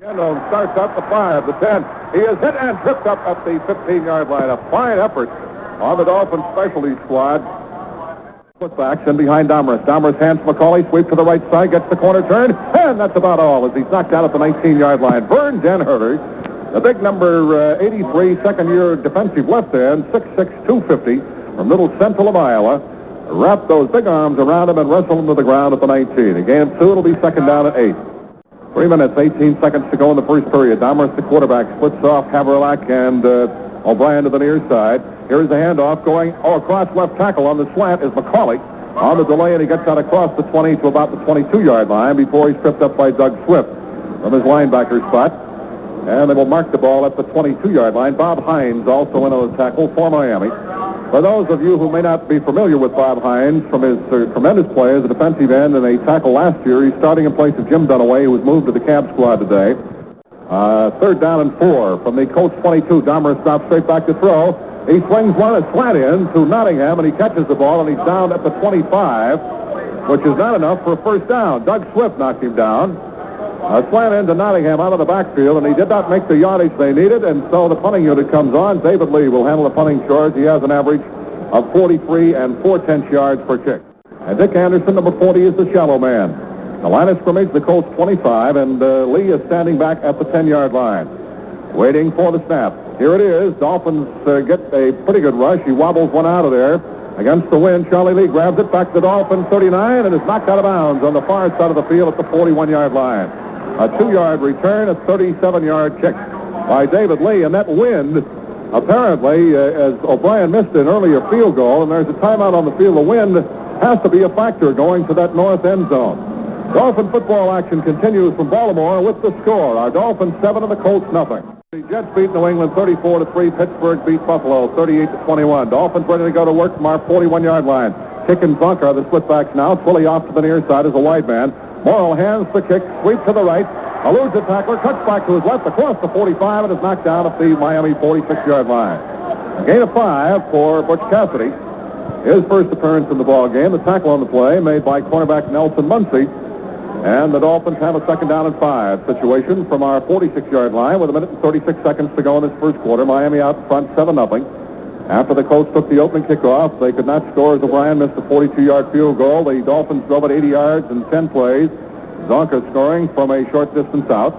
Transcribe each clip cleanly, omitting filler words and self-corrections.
Gandolf starts up the 5, the 10. He is hit and tripped up at the 15-yard line. A fine effort on the Dolphins specialty squad. Putbacks in behind Domrus. Domrus hands McCauley, sweep to the right side, gets the corner turn, and that's about all as he's knocked out at the 19-yard line. Vern Denherter, the big number 83 second-year defensive left end, 6'6", 250 from Little Central of Iowa, wrapped those big arms around him and wrestled him to the ground at the 19. A gain of 2, it'll be second down at 8. 3 minutes, 18 seconds to go in the first period. Domrus, the quarterback, splits off Haverlack and O'Brien to the near side. Here's the handoff going across left tackle on the slant is McCauley. On the delay, and he gets out across the 20 to about the 22-yard line before he's tripped up by Doug Swift from his linebacker spot. And they will mark the ball at the 22-yard line. Bob Hines also in on the tackle for Miami. For those of you who may not be familiar with Bob Hines from his tremendous play as a defensive end and a tackle last year, he's starting in place of Jim Dunaway, who was moved to the cab squad today. Third down and 4 from the Colts 22. Domrus drops straight back to throw. He swings one a slant in to Nottingham, and he catches the ball, and he's down at the 25, which is not enough for a first down. Doug Swift knocked him down. A slant in to Nottingham out of the backfield, and he did not make the yardage they needed, and so the punting unit comes on. David Lee will handle the punting charge. He has an average of 43 and 4/10 yards per kick. And Dick Anderson, number 40, is the shallow man. The line of scrimmage, the Colts 25, and Lee is standing back at the 10-yard line, waiting for the snap. Here it is. Dolphins get a pretty good rush. He wobbles one out of there against the wind. Charlie Lee grabs it back to the Dolphins 39 and is knocked out of bounds on the far side of the field at the 41-yard line. A 2-yard return, a 37-yard kick by David Lee. And that wind, apparently, as O'Brien missed an earlier field goal, and there's a timeout on the field, the wind has to be a factor going to that north end zone. Dolphin football action continues from Baltimore with the score. Our Dolphins 7 and the Colts nothing. The Jets beat New England 34-3. Pittsburgh beat Buffalo 38-21. Dolphins ready to go to work from our 41-yard line. Kick and Bunker are the split-backs now. Twilly off to the near side as a wide man. Morrill hands the kick, sweep to the right, eludes the tackler, cuts back to his left across the 45 and is knocked down at the Miami 46-yard line. A gain of 5 for Butch Cassidy. His first appearance in the ball game. The tackle on the play made by cornerback Nelson Muncie. And the Dolphins have a second down and 5 situation from our 46-yard line with 1 minute and 36 seconds to go in this first quarter. Miami out in front 7-0. After the Colts took the opening kickoff, they could not score as O'Brien missed a 42-yard field goal. The Dolphins drove it 80 yards in 10 plays. Zonka scoring from a short distance out.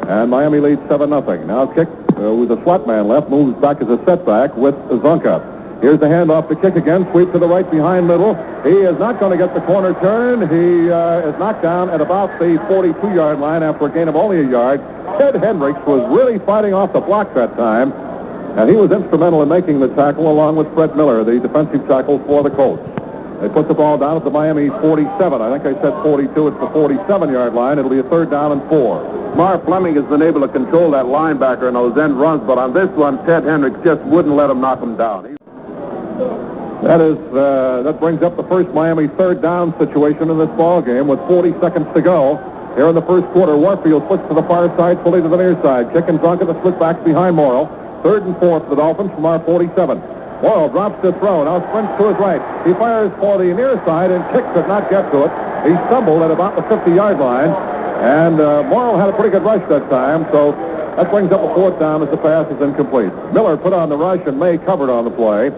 And Miami leads 7-0. Now kick with a slot man left, moves back as a setback with Zonka. Here's the handoff to kick again. Sweep to the right behind middle. He is not going to get the corner turn. He is knocked down at about the 42-yard line after a gain of only a yard. Ted Hendricks was really fighting off the block that time, and he was instrumental in making the tackle along with Fred Miller, the defensive tackle for the Colts. They put the ball down at the Miami 47. I think I said 42. It's the 47-yard line. It'll be a third down and 4. Mark Fleming has been able to control that linebacker in those end runs, but on this one, Ted Hendricks just wouldn't let him knock him down. That brings up the first Miami third down situation in this ball game with 40 seconds to go. Here in the first quarter, Warfield flicks to the far side, fully to the near side. Chick and Drunk at the split backs behind Morrill. Third and 4 for the Dolphins from our 47. Morrill drops to throw, now sprints to his right. He fires for the near side, and Chick could not get to it. He stumbled at about the 50-yard line, and Morrill had a pretty good rush that time, so that brings up a fourth down as the pass is incomplete. Miller put on the rush, and May covered on the play.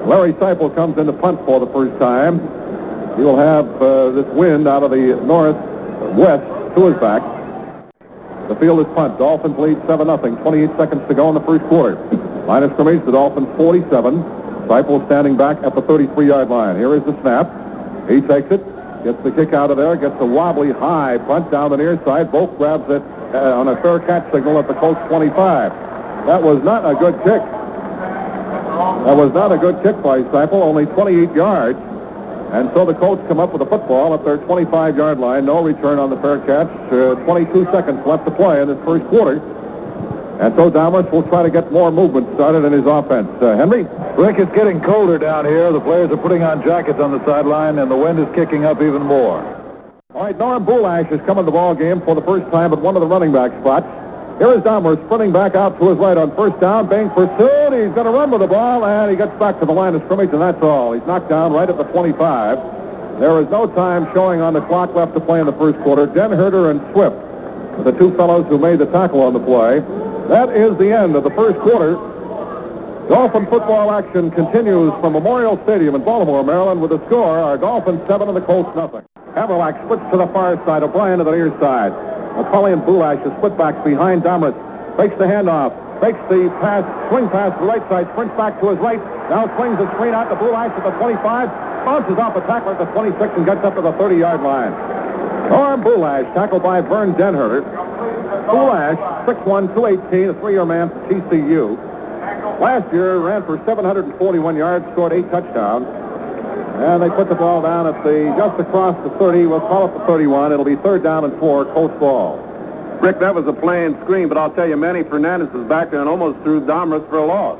Larry Seipel comes in to punt for the first time. He will have this wind out of the northwest to his back. The field is punt. Dolphins lead 7-0. 28 seconds to go in the first quarter. Line of scrimmage, the Dolphins 47. Seipel standing back at the 33-yard line. Here is the snap. He takes it, gets the kick out of there, gets a wobbly high punt down the near side. Both grabs it on a fair catch signal at the Colts 25. That was not a good kick. That was not a good kick by Seipel, only 28 yards. And so the Colts come up with a football at their 25-yard line. No return on the fair catch. 22 seconds left to play in this first quarter. And so Domrus will try to get more movement started in his offense. Henry? Rick, it's getting colder down here. The players are putting on jackets on the sideline, and the wind is kicking up even more. All right, Norm Boulash has come in the ball game for the first time at one of the running back spots. Here is Domrus sprinting back out to his right on first down, being pursued. He's going to run with the ball, and he gets back to the line of scrimmage, and that's all. He's knocked down right at the 25. There is no time showing on the clock left to play in the first quarter. Denherter and Swift the two fellows who made the tackle on the play. That is the end of the first quarter. Dolphin football action continues from Memorial Stadium in Baltimore, Maryland, with the score, our Dolphins 7 and the Colts nothing. Haverlack splits to the far side, O'Brien to the near side. McCauley and Bulash, the split backs behind Domrus. Fakes the handoff, fakes the pass, swing pass to the right side, sprints back to his right. Now swings the screen out to Bulash at the 25, bounces off a tackler at the 26 and gets up to the 30-yard line. Norm Bulash, tackled by Vern Denherter. Bulash, 6'1", 218, a 3-year man for TCU. Last year ran for 741 yards, scored 8 touchdowns. And they put the ball down at just across the 30. We'll call it the 31. It'll be 3rd down and 4, Colts ball. Rick, that was a playing screen, but I'll tell you, Manny Fernandez was back there and almost threw Domrus for a loss.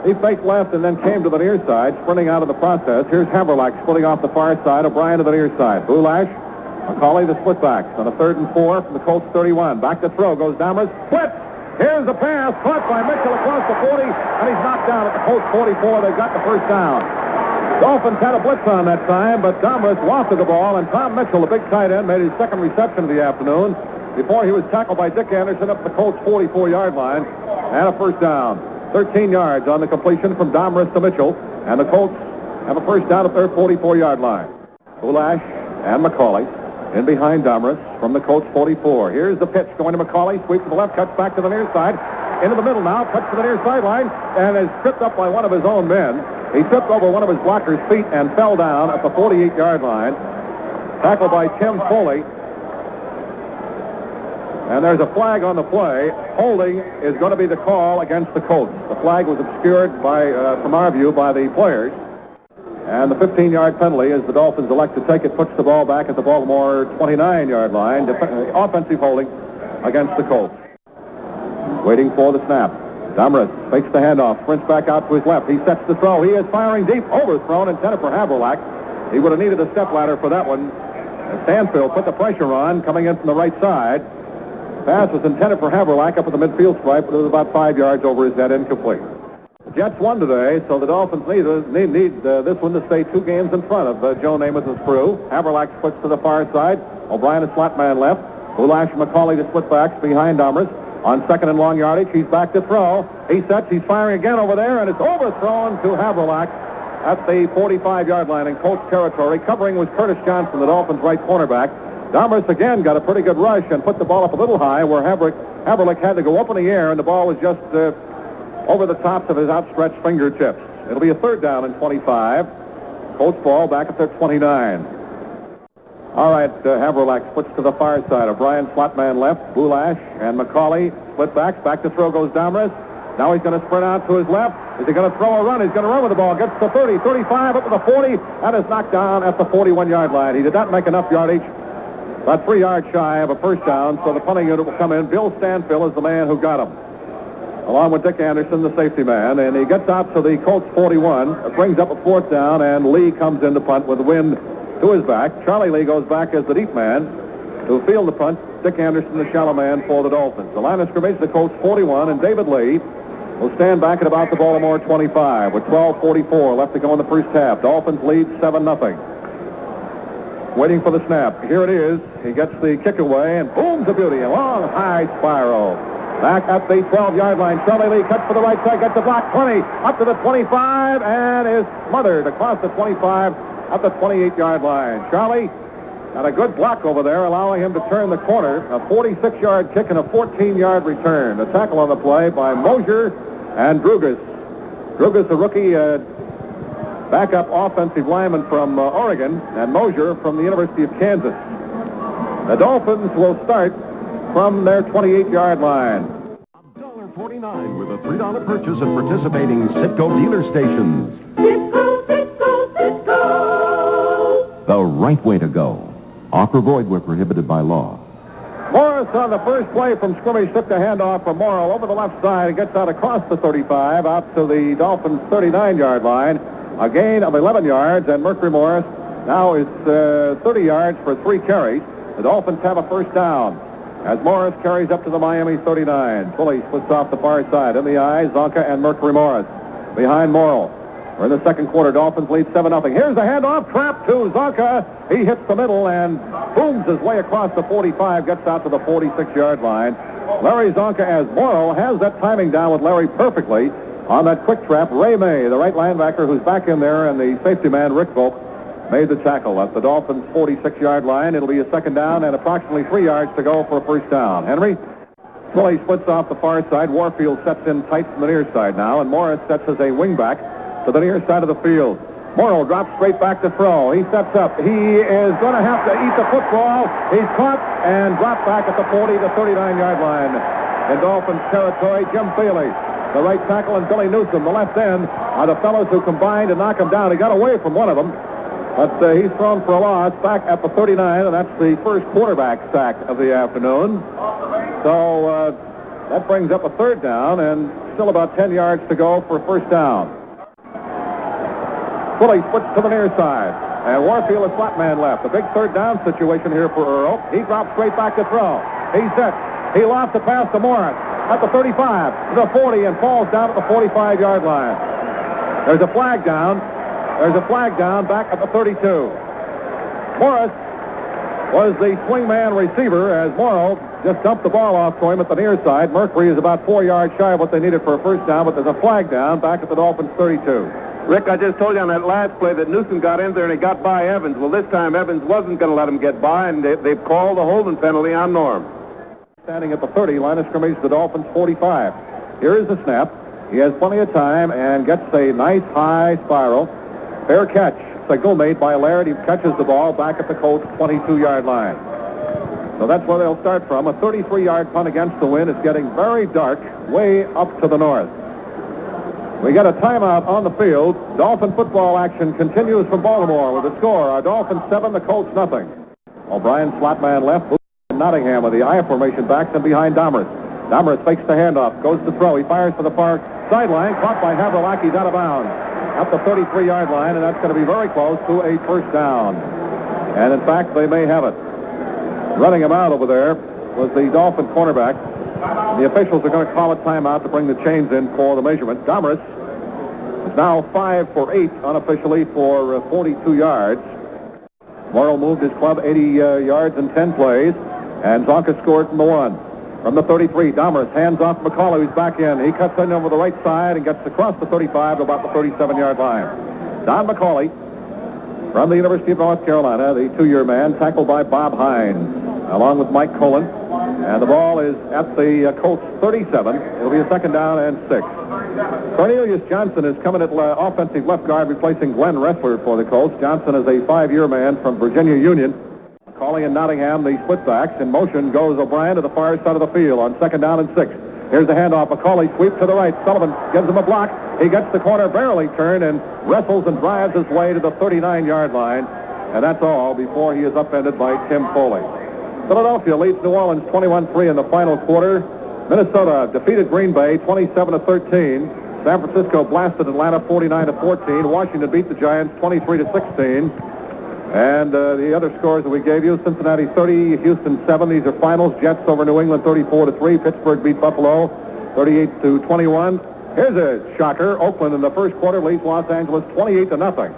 He faked left and then came to the near side, sprinting out of the process. Here's Haverlack splitting off the far side, O'Brien to the near side. Bulash, McCauley the split backs on a 3rd and 4 from the Colts 31. Back to throw goes Domrus. Blitz! Here's the pass, caught by Mitchell across the 40, and he's knocked down at the Colts 44. They've got the first down. Dolphins had a blitz on that time, but Domrus lofted the ball, and Tom Mitchell, the big tight end, made his second reception of the afternoon before he was tackled by Dick Anderson up the Colts 44-yard line, and a first down. 13 yards on the completion from Domrus to Mitchell, and the Colts have a first down at their 44-yard line. Bulash and McCauley in behind Domrus from the Colts 44. Here's the pitch going to McCauley, sweep to the left, cuts back to the near side, into the middle now, cuts to the near sideline, and is tripped up by one of his own men. He tripped over one of his blocker's feet and fell down at the 48-yard line. Tackled by Tim Foley. And there's a flag on the play. Holding is going to be the call against the Colts. The flag was obscured by, from our view, by the players. And the 15-yard penalty, as the Dolphins elect to take it, puts the ball back at the Baltimore 29-yard line. Offensive holding against the Colts. Waiting for the snap. Domrus fakes the handoff, sprints back out to his left. He sets the throw. He is firing deep, overthrown, intended for Haverlack. He would have needed a stepladder for that one. Stanfield put the pressure on, coming in from the right side. Pass was intended for Haverlack up at the midfield stripe, but it was about 5 yards over his head, incomplete. The Jets won today, so the Dolphins need this one to stay 2 games in front of Joe Namath's crew. Haverlack splits to the far side. O'Brien is slot man left. Bulash and McCauley to split backs behind Domrus. On 2nd and long yardage, he's back to throw. He sets, he's firing again over there, and it's overthrown to Haverlack at the 45-yard line in Colts territory. Covering was Curtis Johnson, the Dolphins' right cornerback. Domrus again got a pretty good rush and put the ball up a little high where Haverlack had to go up in the air, and the ball was just over the tops of his outstretched fingertips. It'll be a 3rd down and 25. Colts ball back at their 29. All right, Haverlack splits to the far side. O'Brien, slot man left. Bulash and McCauley split backs. Back to throw goes Domrus. Now he's going to sprint out to his left. Is he going to throw a run? He's going to run with the ball. Gets to 30, 35, up to the 40. That is knocked down at the 41-yard line. He did not make enough yardage. About 3 yards shy of a first down, so the punting unit will come in. Bill Stanfield is the man who got him, along with Dick Anderson, the safety man. And he gets out to the Colts 41. It brings up a 4th down, and Lee comes in to punt with the wind to his back. Charlie Lee goes back as the deep man to field the punt. Dick Anderson, the shallow man for the Dolphins. The line of scrimmage, the Colts 41, and David Lee will stand back at about the Baltimore 25 with 12:44 left to go in the first half. Dolphins lead 7-0. Waiting for the snap. Here it is. He gets the kick away and booms a beauty. A long high spiral. Back at the 12-yard line. Charlie Lee cuts for the right side, gets the block 20, up to the 25, and is smothered across the 25 at the 28-yard line. Charlie had a good block over there, allowing him to turn the corner. A 46-yard kick and a 14-yard return. The tackle on the play by Mosier and Drugas. Drugas, a rookie backup offensive lineman from Oregon, and Mosier from the University of Kansas. The Dolphins will start from their 28-yard line. $1.49 with a $3 purchase at participating Citgo dealer stations. Citgo, Citgo, Citgo. The right way to go. Offer void where prohibited by law. Morris on the first play from scrimmage took the handoff from Morrill over the left side. He gets out across the 35 out to the Dolphins' 39-yard line. A gain of 11 yards, and Mercury Morris now is 30 yards for 3 carries. The Dolphins have a first down as Morris carries up to the Miami 39. Fully splits off the far side. In the eye, Zonka and Mercury Morris behind Morrill. We're in the second quarter. Dolphins lead 7-0. Here's the handoff. Trap to Zonka. He hits the middle, and booms his way across the 45, gets out to the 46-yard line. Larry Zonka, as Morrow, has that timing down with Larry perfectly on that quick trap. Ray May, the right linebacker who's back in there, and the safety man, Rick Volk, made the tackle at the Dolphins' 46-yard line. It'll be a second down and approximately 3 yards to go for a first down. Henry? Twilley splits off the far side. Warfield sets in tight from the near side now, and Morris sets as a wingback to the near side of the field. Morrow drops straight back to throw. He steps up. He is going to have to eat the football. He's caught and dropped back at the 40 to 39-yard line. In Dolphins territory, Jim Bailey, the right tackle, and Billy Newsom, the left end, are the fellows who combined to knock him down. He got away from one of them, but he's thrown for a loss back at the 39, and that's the first quarterback sack of the afternoon. So that brings up a third down, and still about 10 yards to go for a first down. Twilley switched to the near side, and Warfield is flat man left. A big third down situation here for Earl. He drops straight back to throw. He's set. He lofts the pass to Morris at the 35, to the 40, and falls down at the 45-yard line. There's a flag down. There's a flag down back at the 32. Morris was the swingman receiver as Morrow just dumped the ball off to him at the near side. Mercury is about 4 yards shy of what they needed for a first down, but there's a flag down back at the Dolphins' 32. Rick, I just told you on that last play that Newsom got in there and he got by Evans. Well, this time Evans wasn't going to let him get by, and they've called the holding penalty on Norm. Standing at the 30, line of scrimmage, the Dolphins' 45. Here is the snap. He has plenty of time and gets a nice high spiral. Fair catch. Signal made by Laird. He catches the ball back at the Colts' 22-yard line. So that's where they'll start from. A 33-yard punt against the wind. It's getting very dark way up to the north. We get a timeout on the field. Dolphin football action continues from Baltimore with the score. Our Dolphins 7, the Colts nothing. O'Brien slot man left. Nottingham with the I formation backs and behind Domers. Domers fakes the handoff, goes to throw. He fires for the far sideline, caught by Havrilak. He's out of bounds at the 33-yard line, and that's going to be very close to a first down. And in fact, they may have it. Running him out over there was the Dolphin cornerback. The officials are going to call a timeout to bring the chains in for the measurement. Domers is now 5 for 8 unofficially for 42 yards. Morrow moved his club 80 yards in 10 plays, and Zonka scored from the 1. From the 33, Domers hands off McCauley, who's back in. He cuts in over the right side and gets across the 35 to about the 37-yard line. Don McCauley from the University of North Carolina, the 2-year man, tackled by Bob Hines, along with Mike Colin. And the ball is at the Colts 37. It'll be a second down and 6. Cornelius Johnson is coming at offensive left guard, replacing Glenn Ressler for the Colts. Johnson is a 5-year man from Virginia Union. Calling in Nottingham, the splitbacks. In motion goes O'Brien to the far side of the field on second down and 6. Here's the handoff. McCauley sweep to the right. Sullivan gives him a block. He gets the corner barely turned and wrestles and drives his way to the 39-yard line. And that's all before he is upended by Tim Foley. Philadelphia leads New Orleans 21-3 in the final quarter. Minnesota defeated Green Bay 27-13. San Francisco blasted Atlanta 49-14. Washington beat the Giants 23-16. And the other scores that we gave you: Cincinnati 30, Houston 7. These are finals. Jets over New England 34-3. Pittsburgh beat Buffalo 38-21. Here's a shocker. Oakland in the first quarter leads Los Angeles 28-0.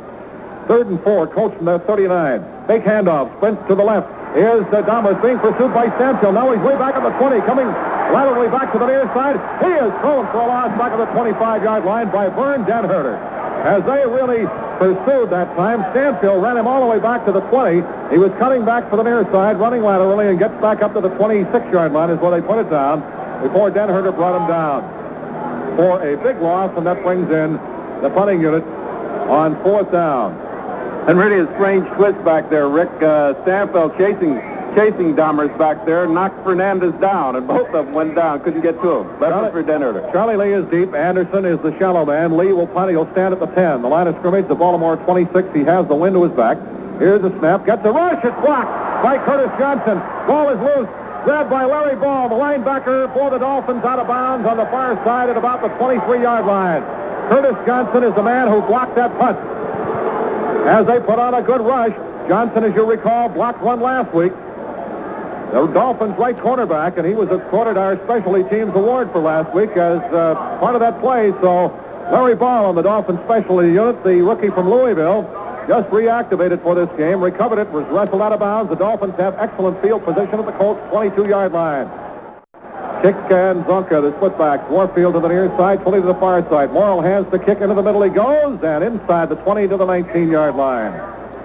3rd and 4. Coach from the 39. Big handoff. Sprint to the left. Here's Domers being pursued by Stanfield. Now he's way back at the 20, coming laterally back to the near side. He is thrown for a loss back at the 25-yard line by Vern Denherter. As they really pursued that time, Stanfield ran him all the way back to the 20. He was cutting back for the near side, running laterally, and gets back up to the 26-yard line is where they put it down before Denherter brought him down for a big loss, and that brings in the punting unit on 4th down. And really a strange twist back there, Rick. Stanfield chasing Domers back there, knocked Fernandez down, and both of them went down. Couldn't get to him. That was for Denherter. Charlie Lee is deep. Anderson is the shallow man. Lee will punt. He'll stand at the 10. The line of scrimmage, the Baltimore 26. He has the wind to his back. Here's the snap. Gets a rush. It's blocked by Curtis Johnson. Ball is loose. Grabbed by Larry Ball, the linebacker for the Dolphins, out of bounds on the far side at about the 23-yard line. Curtis Johnson is the man who blocked that punt. As they put on a good rush, Johnson, as you recall, blocked one last week. The Dolphins' right cornerback, and he was accorded our specialty teams award for last week as part of that play. So Larry Ball on the Dolphins specialty unit, the rookie from Louisville, just reactivated for this game, recovered it, was wrestled out of bounds. The Dolphins have excellent field position at the Colts' 22-yard line. Kick and Zonka, the split back. Warfield to the near side, 20 to the far side. Morrill hands the kick into the middle. He goes, and inside the 20 to the 19-yard line.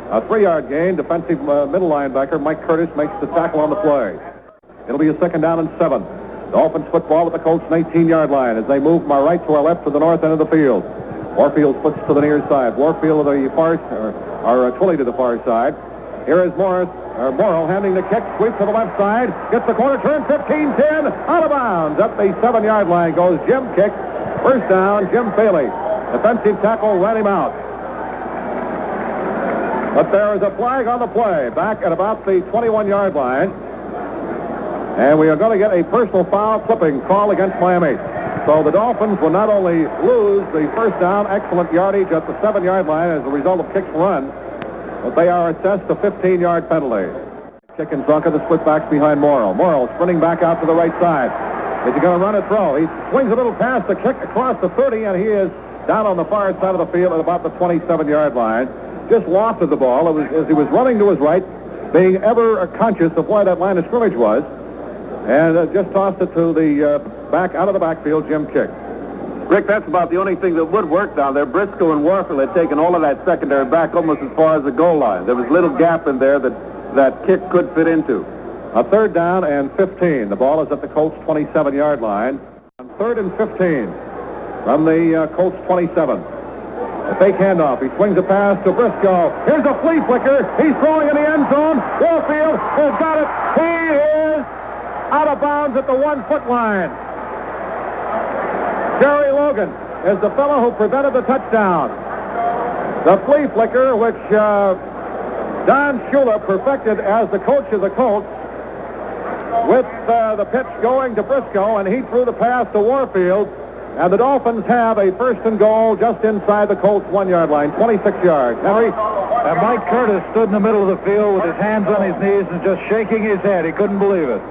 A 3-yard gain. Defensive middle linebacker Mike Curtis makes the tackle on the play. It'll be a 2nd down and 7. Dolphins football at the Colts' 19-yard line as they move from our right to our left to the north end of the field. Warfield splits to the near side. Warfield to the far, or Twilley to the far side. Here is Morrill handing the kick, sweep to the left side, gets the corner turn, 15-10, out of bounds. At the 7-yard line goes Jim Kick. First down, Jim Bailey. Defensive tackle ran him out. But there is a flag on the play, back at about the 21-yard line. And we are going to get a personal foul clipping call against Miami. So the Dolphins will not only lose the first down, excellent yardage at the 7-yard line as a result of kicks run, but they are assessed a 15-yard penalty. Kick and Zonka, the split backs behind Morrill. Morrill sprinting back out to the right side. Is he going to run a throw? He swings a little past the kick across the 30, and he is down on the far side of the field at about the 27-yard line. Just lofted the ball as he was running to his right, being ever conscious of where that line of scrimmage was, and just tossed it to the back out of the backfield, Jim Kick. Rick, that's about the only thing that would work down there. Briscoe and Warfield had taken all of that secondary back almost as far as the goal line. There was a little gap in there that Kick could fit into. A 3rd down and 15. The ball is at the Colts' 27-yard line. On 3rd and 15 from the Colts' 27. A fake handoff. He swings a pass to Briscoe. Here's a flea flicker. He's throwing in the end zone. Warfield has got it. He is out of bounds at the 1-foot line. Jerry Logan is the fellow who prevented the touchdown. The flea flicker, which Don Shula perfected as the coach of the Colts, with the pitch going to Briscoe, and he threw the pass to Warfield, and the Dolphins have a 1st and goal just inside the Colts' 1-yard line, 26 yards. Henry? And Mike Curtis stood in the middle of the field with his hands on his knees and just shaking his head. He couldn't believe it.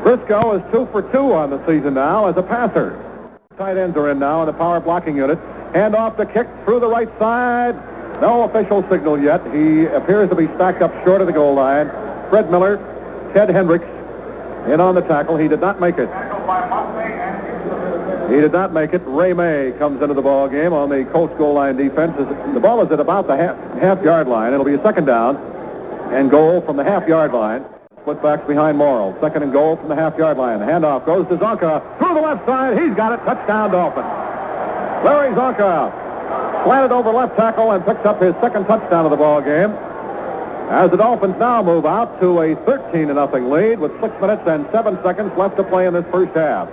Briscoe is 2 for 2 on the season now as a passer. Tight ends are in now in the power blocking unit. Hand off the kick through the right side. No official signal yet. He appears to be stacked up short of the goal line. Fred Miller, Ted Hendricks in on the tackle. He did not make it. He did not make it. Ray May comes into the ball game on the Colts goal line defense. The ball is at about the half-yard line. It'll be a 2nd down and goal from the half-yard line. Split backs behind Morrill. 2nd and goal from the half-yard line. The handoff goes to Zonka. Through the left side. He's got it. Touchdown, Dolphins. Larry Zonka slanted over left tackle and picks up his 2nd touchdown of the ball game. As the Dolphins now move out to a 13-0 lead with 6 minutes and 7 seconds left to play in this first half.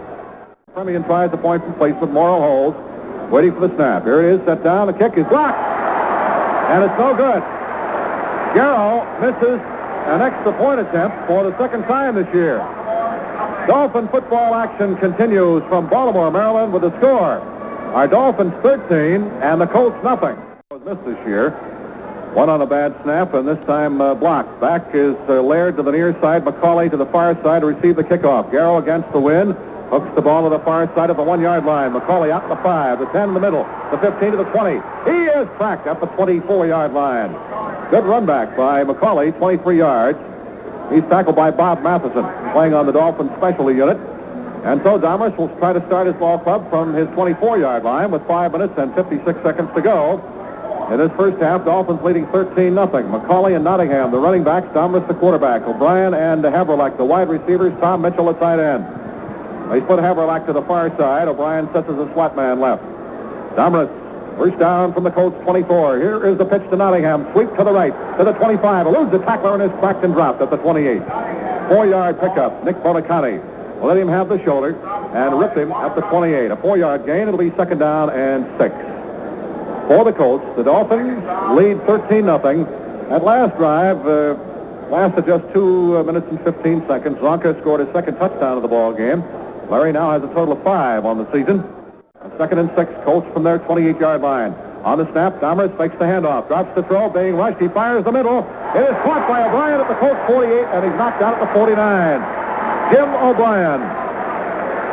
Premian tries the point from placement. Morrill holds, waiting for the snap. Here it is, set down. The kick is blocked, and it's no good. Garrow misses an extra point attempt for the 2nd time this year. Dolphin football action continues from Baltimore, Maryland, with a score. Our Dolphins 13 and the Colts nothing. Was missed this year. One on a bad snap, and this time blocked. Back is Laird to the near side. McCauley to the far side to receive the kickoff. Garrow against the wind. Hooks the ball to the far side of the 1-yard line. McCauley out in the 5, the 10 in the middle, the 15 to the 20. He is tracked at the 24-yard line. Good run back by McCauley, 23 yards. He's tackled by Bob Matheson, playing on the Dolphins specialty unit. And so Domers will try to start his ball club from his 24-yard line with 5 minutes and 56 seconds to go. In this first half, Dolphins leading 13-0. McCauley and Nottingham, the running backs, Domers the quarterback, O'Brien and Haverlack, the wide receivers, Tom Mitchell at tight end. They put Haverlack to the far side. O'Brien sets as a slot man left. Domers, first down from the Colts 24. Here is the pitch to Nottingham. Sweep to the right, to the 25. Eludes the tackler and is cracked and dropped at the 28. 4-yard pickup. Nick Bonacani will let him have the shoulder and ripped him at the 28. A 4-yard gain. It'll be 2nd down and 6. For the Colts, the Dolphins lead 13-0. That last drive lasted just 2 minutes and 15 seconds. Zonka scored his 2nd touchdown of the ball game. Larry now has a total of 5 on the season. 2nd and 6, Colts from their 28-yard line. On the snap, Domers fakes the handoff, drops the throw, being rushed. He fires the middle. It is caught by O'Brien at the Colts 48, and he's knocked out at the 49. Jim O'Brien,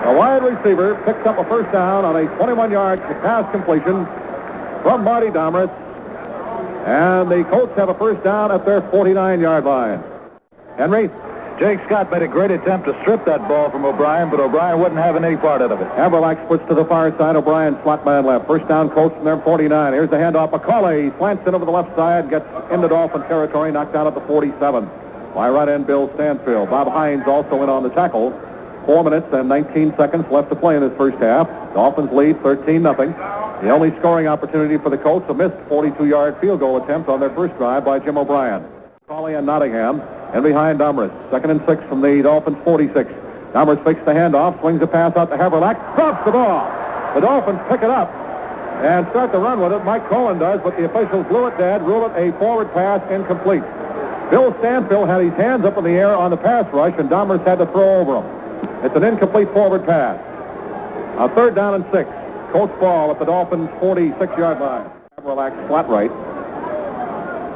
a wide receiver, picks up a first down on a 21-yard pass completion from Marty Domers. And the Colts have a first down at their 49-yard line. Henry? Jake Scott made a great attempt to strip that ball from O'Brien, but O'Brien wouldn't have any part out of it. Haverlack splits to the far side. O'Brien slot man left. First down, Colts from their 49. Here's the handoff. McCauley slants in over the left side, gets into Dolphin territory, knocked out at the 47. By right end, Bill Stanfield. Bob Hines also in on the tackle. 4 minutes and 19 seconds left to play in this first half. Dolphins lead 13-0. The only scoring opportunity for the Colts, a missed 42-yard field goal attempt on their first drive by Jim O'Brien. McCauley and Nottingham. And behind Domrus. 2nd and 6 from the Dolphins 46. Domrus fakes the handoff, swings a pass out to Haverlack, drops the ball. The Dolphins pick it up and start to run with it. Mike Cohen does, but the officials blew it dead, ruled it a forward pass incomplete. Bill Stanfield had his hands up in the air on the pass rush, and Domrus had to throw over him. It's an incomplete forward pass. A 3rd down and 6. Colts ball at the Dolphins 46-yard line. Haverlack flat right.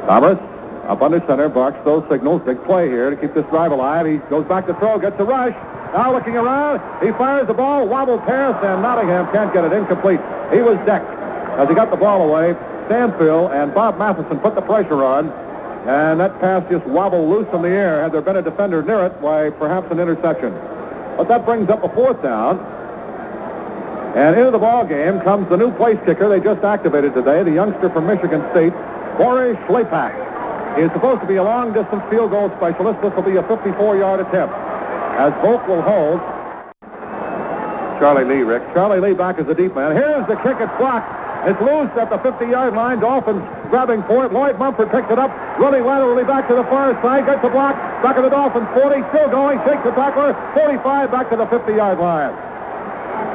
Domrus up under center, barks those signals. Big play here to keep this drive alive. He goes back to throw, gets a rush. Now looking around, he fires the ball, wobble pass, and Nottingham can't get it incomplete. He was decked as he got the ball away. Stanfield and Bob Matheson put the pressure on, and that pass just wobbled loose in the air. Had there been a defender near it, why, perhaps an interception. But that brings up a 4th down. And into the ball game comes the new place kicker they just activated today, the youngster from Michigan State, Boris Schlepak. He is supposed to be a long-distance field goal specialist. This will be a 54-yard attempt, as Volk will hold. Charlie Lee, Rick. Charlie Lee back as the deep man. Here's the kick. It's blocked. It's loose at the 50-yard line. Dolphins grabbing for it. Lloyd Mumford picked it up, running laterally back to the far side. Gets the block. Back of the Dolphins. 40, still going. Shakes the tackler. 45 back to the 50-yard line.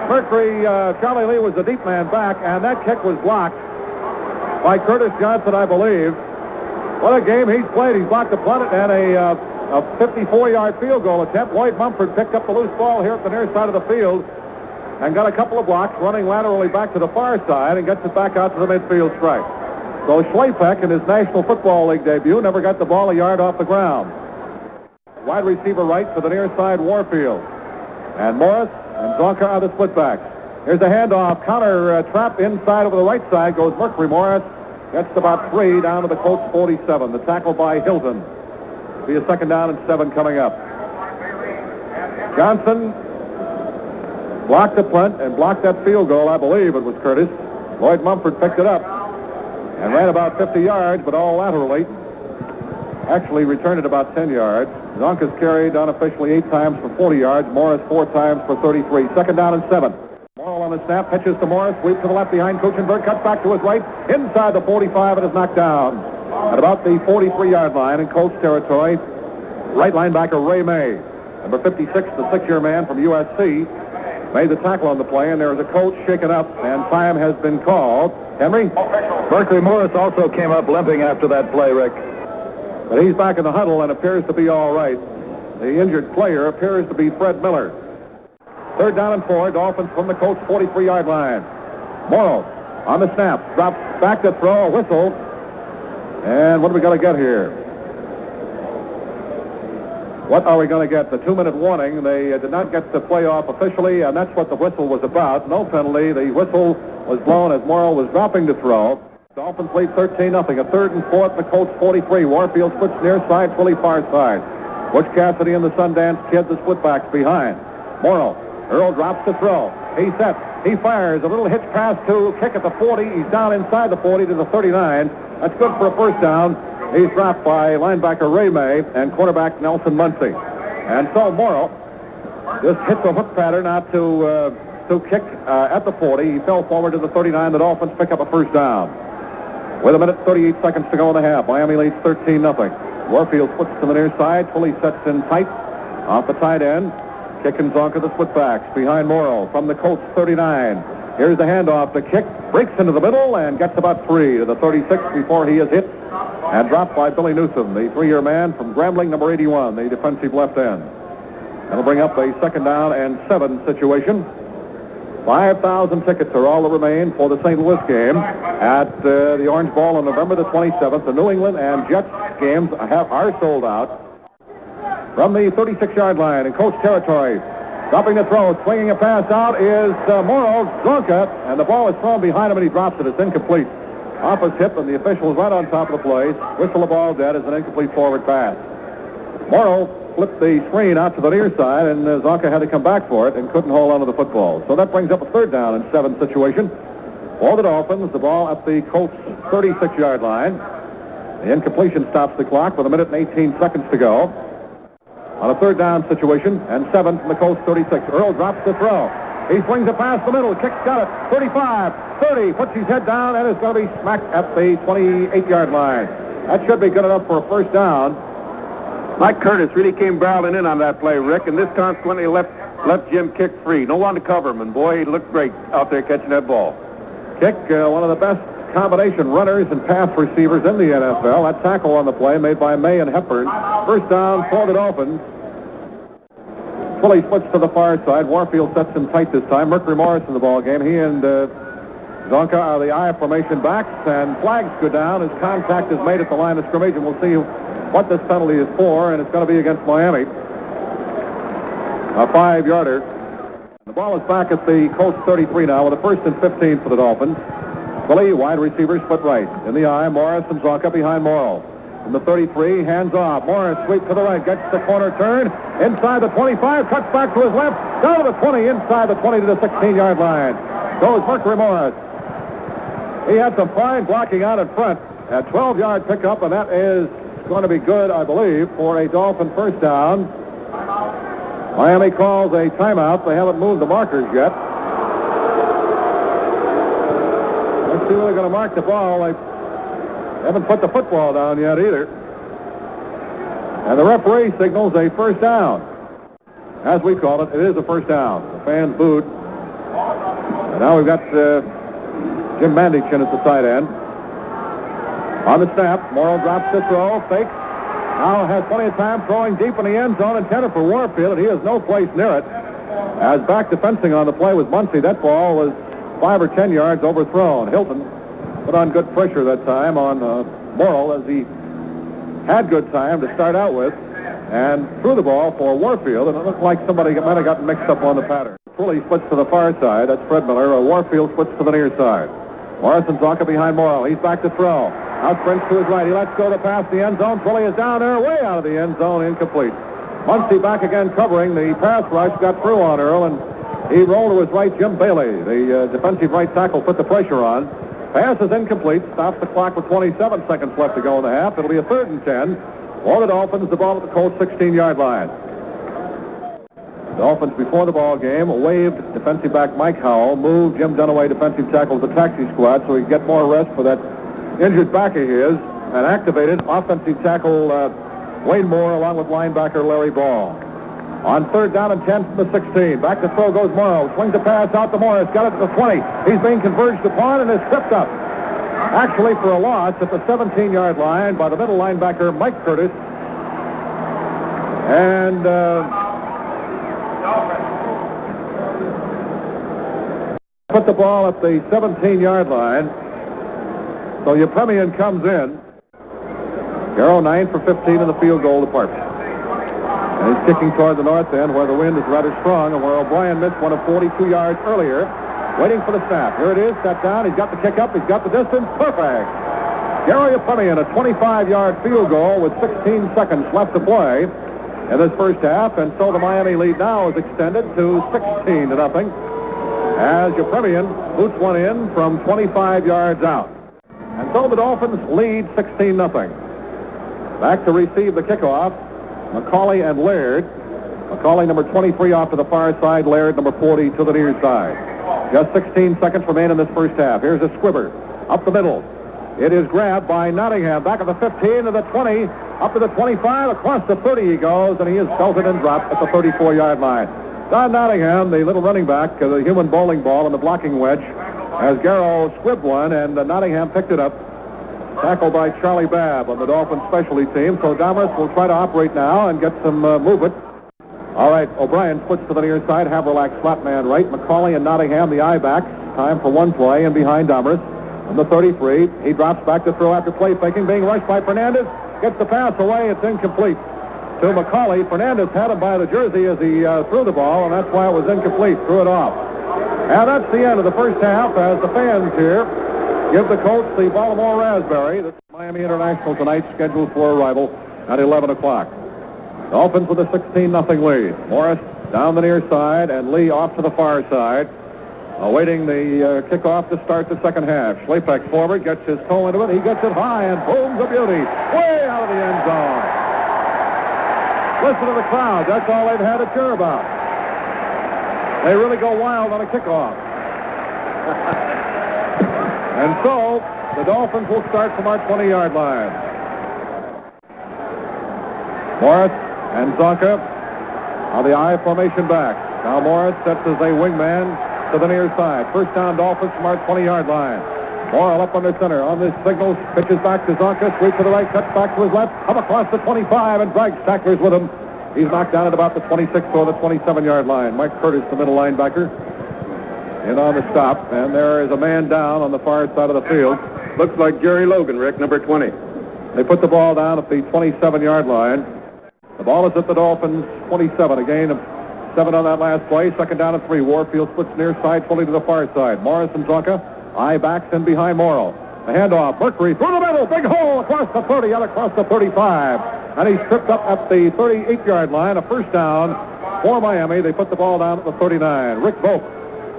Mercury, Charlie Lee was the deep man back, and that kick was blocked by Curtis Johnson, I believe. What a game he's played. He's blocked the punt and a 54-yard field goal attempt. Lloyd Mumford picked up the loose ball here at the near side of the field and got a couple of blocks, running laterally back to the far side, and gets it back out to the midfield stripe. So Schlepak in his National Football League debut never got the ball a yard off the ground. Wide receiver right to the near side, Warfield. And Morris and Zonka are the split-backs. Here's a handoff. Counter trap inside over the right side goes Mercury. Morris gets about 3 down to the Colts 47. The tackle by Hilton. Be a 2nd down and 7 coming up. Johnson blocked the punt and blocked that field goal. I believe it was Curtis. Lloyd Mumford picked it up and ran about 50 yards, but all laterally. Actually returned it about 10 yards. Zonka's carried unofficially 8 times for 40 yards. Morris 4 times for 33. 2nd down and 7. Morrill on the snap, pitches to Morris, sweeps to the left behind Kuchenberg, cuts back to his right, inside the 45, and is knocked down at about the 43-yard line in Colts territory. Right linebacker Ray May, number 56, the 6-year man from USC, made the tackle on the play, and there is a coach shaken up, and time has been called. Henry? Mercury Morris also came up limping after that play, Rick. But he's back in the huddle and appears to be all right. The injured player appears to be Fred Miller. 3rd down and 4, Dolphins from the Colts 43-yard line. Morrow on the snap, drops back to throw, a whistle. And what do we got to get here? What are we going to get? The 2-minute warning. They did not get the play off officially, and that's what the whistle was about. No penalty. The whistle was blown as Morrow was dropping to throw. Dolphins lead 13-0. A 3rd and 4 the Colts 43. Warfield splits near side, fully far side. Butch Cassidy and the Sundance Kid, the split-backs behind. Morrow. Earl drops to throw. He sets. He fires. A little hitch pass to kick at the 40. He's down inside the 40 to the 39. That's good for a first down. He's dropped by linebacker Ray May and quarterback Nelson Muncie. And so Morrow just hits a hook pattern out to kick at the 40. He fell forward to the 39. The Dolphins pick up a first down. With 1 minute 38 seconds to go in the half, Miami leads 13-0. Warfield flips to the near side. Fully sets in tight off the tight end. Kick and Zonka the split-backs behind Morrow from the Colts 39. Here's the handoff. The kick breaks into the middle and gets about 3 to the 36 before he is hit and dropped by Billy Newsom, the 3-year man from Grambling, number 81, the defensive left end. That'll bring up a 2nd down and 7 situation. 5,000 tickets are all that remain for the St. Louis game at the Orange Bowl on November the 27th. The New England and Jets games are sold out. From the 36-yard line in Colts territory, dropping the throw, swinging a pass out is Morrow, Zonka, and the ball is thrown behind him and he drops it. It's incomplete. off his hip, and the official was right on top of the play. Whistle the ball dead as an incomplete forward pass. Morrow flipped the screen out to the near side, and Zonka had to come back for it and couldn't hold on to the football. So that brings up a 3rd down and 7 situation for the Dolphins. The ball at the Colts 36-yard line. The incompletion stops the clock with 1 minute and 18 seconds to go. On a 3rd down situation, and 7 from the Colts 36. Earl drops the throw. He swings it past the middle. Kicks got it. 35, 30, puts his head down, and is going to be smacked at the 28-yard line. That should be good enough for a 1st down. Mike Curtis really came barreling in on that play, Rick, and this consequently left Jim Kick free. No one to cover him, and boy, he looked great out there catching that ball. Kick, one of the best combination runners and pass receivers in the NFL. That tackle on the play made by May and Hepburn. 1st down for the Dolphins. Twilley splits to the far side. Warfield sets him tight this time. Mercury Morris in the ball game. He and Zonka are the I formation backs, and flags go down as contact is made at the line of scrimmage, and we'll see what this penalty is for, and it's going to be against Miami. A 5-yarder. The ball is back at the Colts 33 now with a 1st and 15 for the Dolphins. Billy, wide receiver, split right. In the eye, Morris and Zonka behind Morrow. From the 33, hands off. Morris sweep to the right, gets the corner turn. Inside the 25, cuts back to his left. Down to the 20, inside the 20 to the 16-yard line. Goes Mercury Morris. He had some fine blocking out in front. A 12-yard pickup, and that is going to be good, I believe, for a Dolphin 1st down. Miami calls a timeout. They haven't moved the markers yet. Let's see where they're going to mark the ball. They haven't put the football down yet either. And the referee signals a 1st down. As we call it, it is a 1st down. The fans booed. And now we've got Jim Mandich in at the tight end. On the snap, Morrow drops the throw, fakes. Now has plenty of time throwing deep in the end zone, intended for Warfield, and he has no place near it. As back defensing on the play with Muncie, that ball was 5 or 10 yards overthrown. Hilton put on good pressure that time on Morrow, as he had good time to start out with, and threw the ball for Warfield, and it looked like somebody might have gotten mixed up on the pattern. Twilley splits to the far side. That's Fred Miller. Warfield splits to the near side. Morris and Zonka behind Morrow. He's back to throw. Out sprints to his right. He lets go to pass the end zone. Twilley is down there, way out of the end zone, incomplete. Muncie back again covering. The pass rush got through on Earl, and he rolled to his right. Jim Bailey, the defensive right tackle, put the pressure on. Pass is incomplete. Stops the clock with 27 seconds left to go in the half. It'll be a 3rd and 10 for the Dolphins. The ball at the Colts 16-yard line. Dolphins before the ball game waived defensive back Mike Howell, moved Jim Dunaway, defensive tackle, to the taxi squad so he could get more rest for that injured back of his, and activated offensive tackle Wayne Moore along with linebacker Larry Ball. On 3rd down and 10 from the 16. Back to throw goes Morrow. Swings the pass out to Morris. Got it to the 20. He's being converged upon and is tripped up. Actually for a loss at the 17-yard line by the middle linebacker Mike Curtis. And put the ball at the 17-yard line. So Yepremian comes in. Garrow 9 for 15 in the field goal department. And he's kicking toward the north end where the wind is rather strong and where O'Brien missed one of 42 yards earlier. Waiting for the snap. Here it is, set down. He's got the kick up. He's got the distance. Perfect. Garrow Yepremian, a 25-yard field goal with 16 seconds left to play in this 1st half. And so the Miami lead now is extended to 16-0 as Yepremian boots one in from 25 yards out. And so the Dolphins lead 16-0. Back to receive the kickoff, McCauley and Laird. McCauley, number 23, off to the far side. Laird, number 40, to the near side. Just 16 seconds remain in this 1st half. Here's a squibber up the middle. It is grabbed by Nottingham. Back at the 15 to the 20, up to the 25, across the 30 he goes, and he is belted and dropped at the 34-yard line. Don Nottingham, the little running back, the human bowling ball and the blocking wedge, as Garrow squibbed one, and Nottingham picked it up. Tackled by Charlie Babb on the Dolphins specialty team. So Damaris will try to operate now and get some movement. All right, O'Brien puts to the near side. Haverlack slot man right. McCauley and Nottingham, the eye backs. Time for one play, and behind Damaris. On the 33, he drops back to throw after play faking. Being rushed by Fernandez. Gets the pass away. It's incomplete to McCauley. Fernandez had him by the jersey as he threw the ball, and that's why it was incomplete. Threw it off. And that's the end of the 1st half as the fans here give the Colts the Baltimore Raspberry. This is Miami International tonight, scheduled for arrival at 11 o'clock. Dolphins with a 16-0 lead. Morris down the near side and Lee off to the far side. Awaiting the kickoff to start the second half. Schlapek forward, gets his toe into it. He gets it high and boom's a beauty. Way out of the end zone. Listen to the crowd. That's all they've had to cheer about. They really go wild on a kickoff. And so, the Dolphins will start from our 20-yard line. Morris and Zonka on the I formation back. Now Morris sets as a wingman to the near side. First down, Dolphins from our 20-yard line. Morrill up under center. On this signal, pitches back to Zonka. Sweep to the right, cuts back to his left. Up across the 25 and drags tacklers with him. He's knocked down at about the 26 or the 27-yard line. Mike Curtis, the middle linebacker, in on the stop. And there is a man down on the far side of the field. Looks like Jerry Logan, Rick, number 20. They put the ball down at the 27-yard line. The ball is at the Dolphins' 27. A gain of 7 on that last play. Second down and 3. Warfield splits near side, fully to the far side. Morris and Zonka, eye backs in behind Morrill. The handoff, Mercury through the middle, big hole across the 30, out across the 35. And he's tripped up at the 38-yard line. A first down for Miami. They put the ball down at the 39. Rick Volk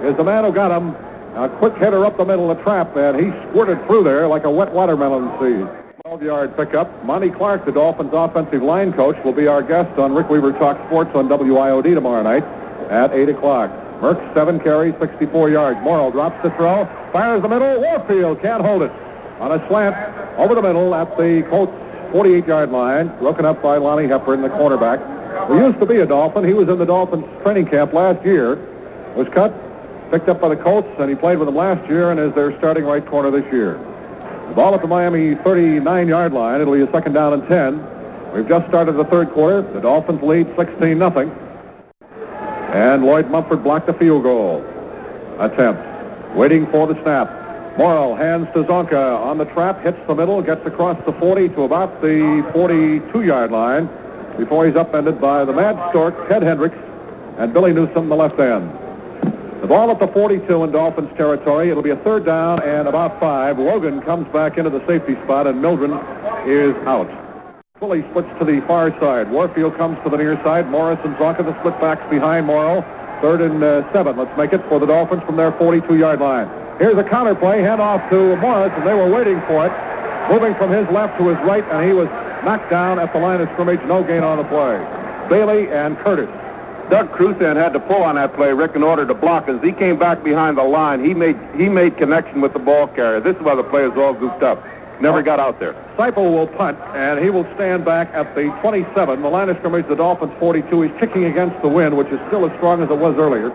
is the man who got him. A quick hitter up the middle of the trap, and he squirted through there like a wet watermelon seed. 12-yard pickup. Monty Clark, the Dolphins' offensive line coach, will be our guest on Rick Weaver Talk Sports on WIOD tomorrow night at 8 o'clock. Merck, 7 carries, 64 yards. Morrill drops to throw, fires the middle. Warfield can't hold it. On a slant over the middle at the Colts' 48-yard line, broken up by Lonnie Hepburn, the cornerback. Who used to be a Dolphin. He was in the Dolphins training camp last year. Was cut, picked up by the Colts, and he played with them last year and is their starting right corner this year. The ball at the Miami 39-yard line. It'll be a second down and 10. We've just started the third quarter. The Dolphins lead 16-0. And Lloyd Mumford blocked the field goal attempt. Waiting for the snap. Morrill hands to Zonka on the trap, hits the middle, gets across the 40 to about the 42-yard line before he's upended by the Mad Stork, Ted Hendricks, and Billy Newsom, the left end. The ball at the 42 in Dolphins territory. It'll be a third down and about 5. Logan comes back into the safety spot, and Mildren is out. Fully splits to the far side. Warfield comes to the near side. Morris and Zonka, the split backs behind Morrill. Third and 7. Let's make it for the Dolphins from their 42-yard line. Here's a counter play, handoff to Morris, and they were waiting for it. Moving from his left to his right, and he was knocked down at the line of scrimmage. No gain on the play. Bailey and Curtis. Doug Crusan had to pull on that play, Rick, in order to block. As he came back behind the line, he made connection with the ball carrier. This is why the play is all goofed up. Never got out there. Seipel will punt, and he will stand back at the 27. The line of scrimmage, the Dolphins 42. He's kicking against the wind, which is still as strong as it was earlier.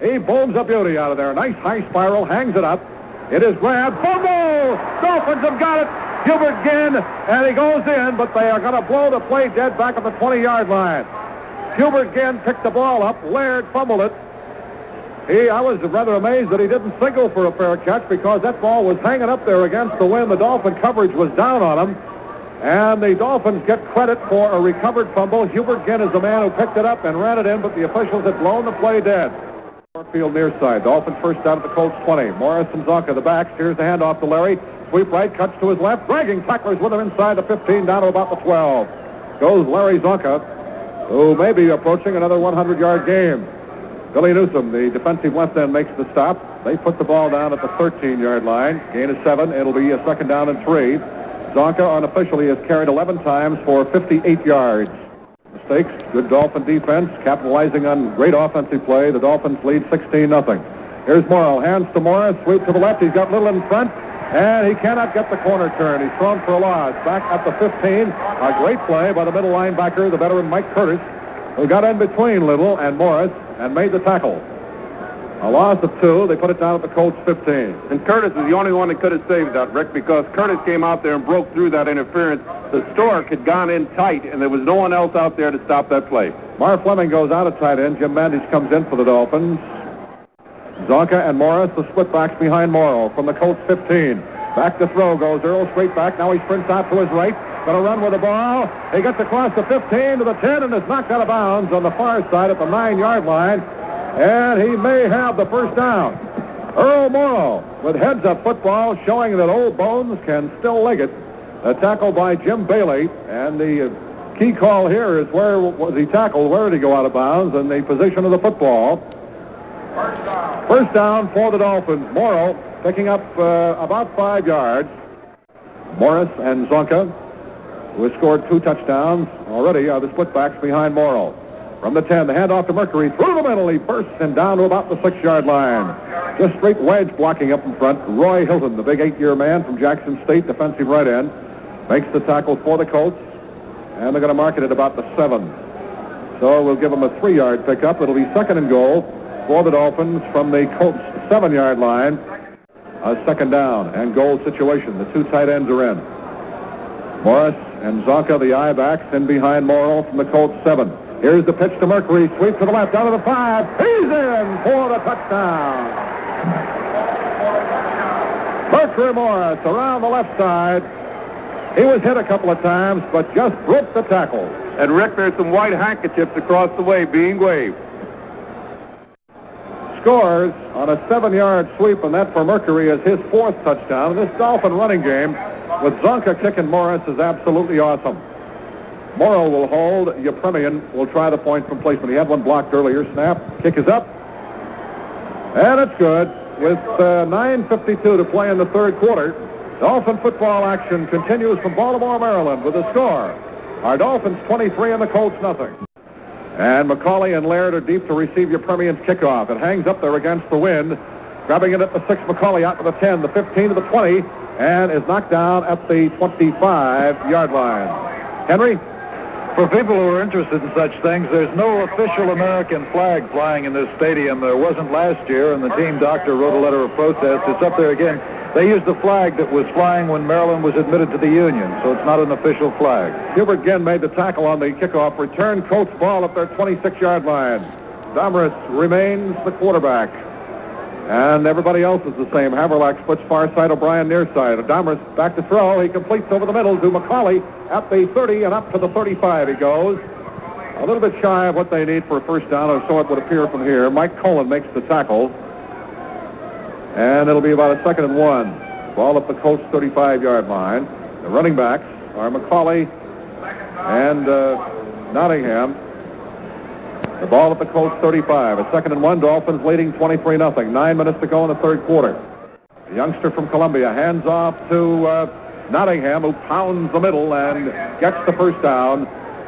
He booms a beauty out of there. Nice high spiral, hangs it up. It is grabbed. Fumble! Dolphins have got it. Gilbert Ginn, and he goes in, but they are going to blow the play dead back at the 20-yard line. Gilbert Ginn picked the ball up. Laird fumbled it. I was rather amazed that he didn't signal for a fair catch because that ball was hanging up there against the wind. The Dolphin coverage was down on him. And the Dolphins get credit for a recovered fumble. Hubert Ginn is the man who picked it up and ran it in, but the officials had blown the play dead. Field near side. Dolphins first down at the Colts 20. Morris and Zonka, the backs. Here's the handoff to Larry. Sweep right, cuts to his left. Dragging tacklers with him inside the 15 down to about the 12. Goes Larry Zonka, who may be approaching another 100-yard game. Billy Newsom, the defensive left end, makes the stop. They put the ball down at the 13-yard line. Gain of 7. It'll be a second down and 3. Zonka unofficially has carried 11 times for 58 yards. Mistakes, good Dolphin defense, capitalizing on great offensive play. The Dolphins lead 16-0. Here's Morrill, hands to Morris, sweep to the left. He's got Little in front, and he cannot get the corner turn. He's thrown for a loss. Back at the 15, a great play by the middle linebacker, the veteran Mike Curtis, who got in between Little and Morris and made the tackle. A loss of 2. They put it down at the Colts 15. And Curtis is the only one that could have saved that, Rick, because Curtis came out there and broke through that interference. The Stork had gone in tight, and there was no one else out there to stop that play. Mar Fleming goes out at tight end. Jim Mandich comes in for the Dolphins. Zonka and Morris, the split backs behind Morrill from the Colts 15. Back to throw goes Earl, straight back. Now he sprints out to his right. Going to run with the ball. He gets across the 15 to the 10 and is knocked out of bounds on the far side at the 9-yard line. And he may have the first down. Earl Morrow with heads-up football showing that Old Bones can still leg it. A tackle by Jim Bailey, and the key call here is where was he tackled, where did he go out of bounds, and the position of the football. First down for the Dolphins. Morrow picking up about 5 yards. Morris and Zonka, who has scored 2 touchdowns already, are the split-backs behind Morrow. From the 10, the handoff to Mercury. Through the middle, he bursts and down to about the 6-yard line. Just straight wedge blocking up in front. Roy Hilton, the big 8-year man from Jackson State, defensive right end, makes the tackle for the Colts, and they're going to mark it at about the 7. So we'll give them a 3-yard pickup. It'll be 2nd and goal for the Dolphins from the Colts 7-yard line. A 2nd down and goal situation. The 2 tight ends are in. Morris and Zonka, the I-backs, in behind Morrow from the Colts 7. Here's the pitch to Mercury. Sweep to the left, out of the 5. He's in for the touchdown. Mercury Morris around the left side. He was hit a couple of times, but just broke the tackle. And Rick, there's some white handkerchiefs across the way being waved. Scores on a 7-yard sweep, and that for Mercury is his 4th touchdown. This Dolphin running game with Zonka kicking Morris is absolutely awesome. Morrow will hold. Yepremian will try the point from placement. He had one blocked earlier. Snap. Kick is up. And it's good. With 9:52 to play in the 3rd quarter, Dolphin football action continues from Baltimore, Maryland with a score. Our Dolphins 23 and the Colts nothing. And McCauley and Laird are deep to receive Yepremian's kickoff. It hangs up there against the wind. Grabbing it at the 6, McCauley out to the 10, the 15 to the 20, and is knocked down at the 25-yard line. Henry? For people who are interested in such things, there's no official American flag flying in this stadium. There wasn't last year, and the team doctor wrote a letter of protest. It's up there again. They used the flag that was flying when Maryland was admitted to the Union, so it's not an official flag. Hubert Ginn made the tackle on the kickoff. Return Colts ball at their 26-yard line. Domrus remains the quarterback. And everybody else is the same. Haverlack splits far side, O'Brien near side. Domrus back to throw. He completes over the middle to McCauley at the 30 and up to the 35 he goes. A little bit shy of what they need for a first down, or so it would appear from here. Mike Cullen makes the tackle. And it'll be about a 2nd and 1. Ball up the Colts 35-yard line. The running backs are McCauley and Nottingham. The ball at the Colts 35. A 2nd and 1. Dolphins leading 23-0. 9 minutes to go in the 3rd quarter. The youngster from Columbia hands off to Nottingham, who pounds the middle and gets the first down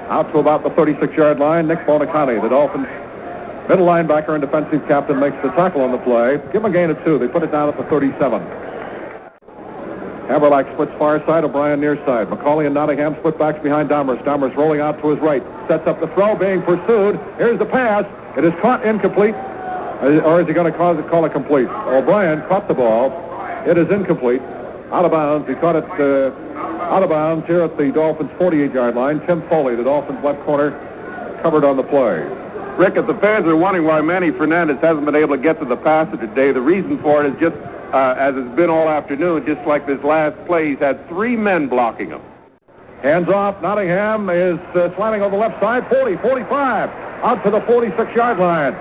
out to about the 36-yard line. Nick Bonacani, the Dolphins middle linebacker and defensive captain, makes the tackle on the play. Give him a gain of 2. They put it down at the 37. Haverlack splits far side, O'Brien near side. McCauley and Nottingham split backs behind Domrus. Domrus rolling out to his right. Sets up the throw, being pursued. Here's the pass. It is caught incomplete. Or is he going to call it complete? O'Brien caught the ball. It is incomplete. Out of bounds. He caught it out of bounds here at the Dolphins' 48-yard line. Tim Foley, the Dolphins' left corner, covered on the play. Rick, if the fans are wondering why Manny Fernandez hasn't been able to get to the passer today, the reason for it is just as it's been all afternoon, just like this last play, he's had 3 men blocking him. Hands off. Nottingham is slamming on the left side. 40, 45. Out to the 46-yard line.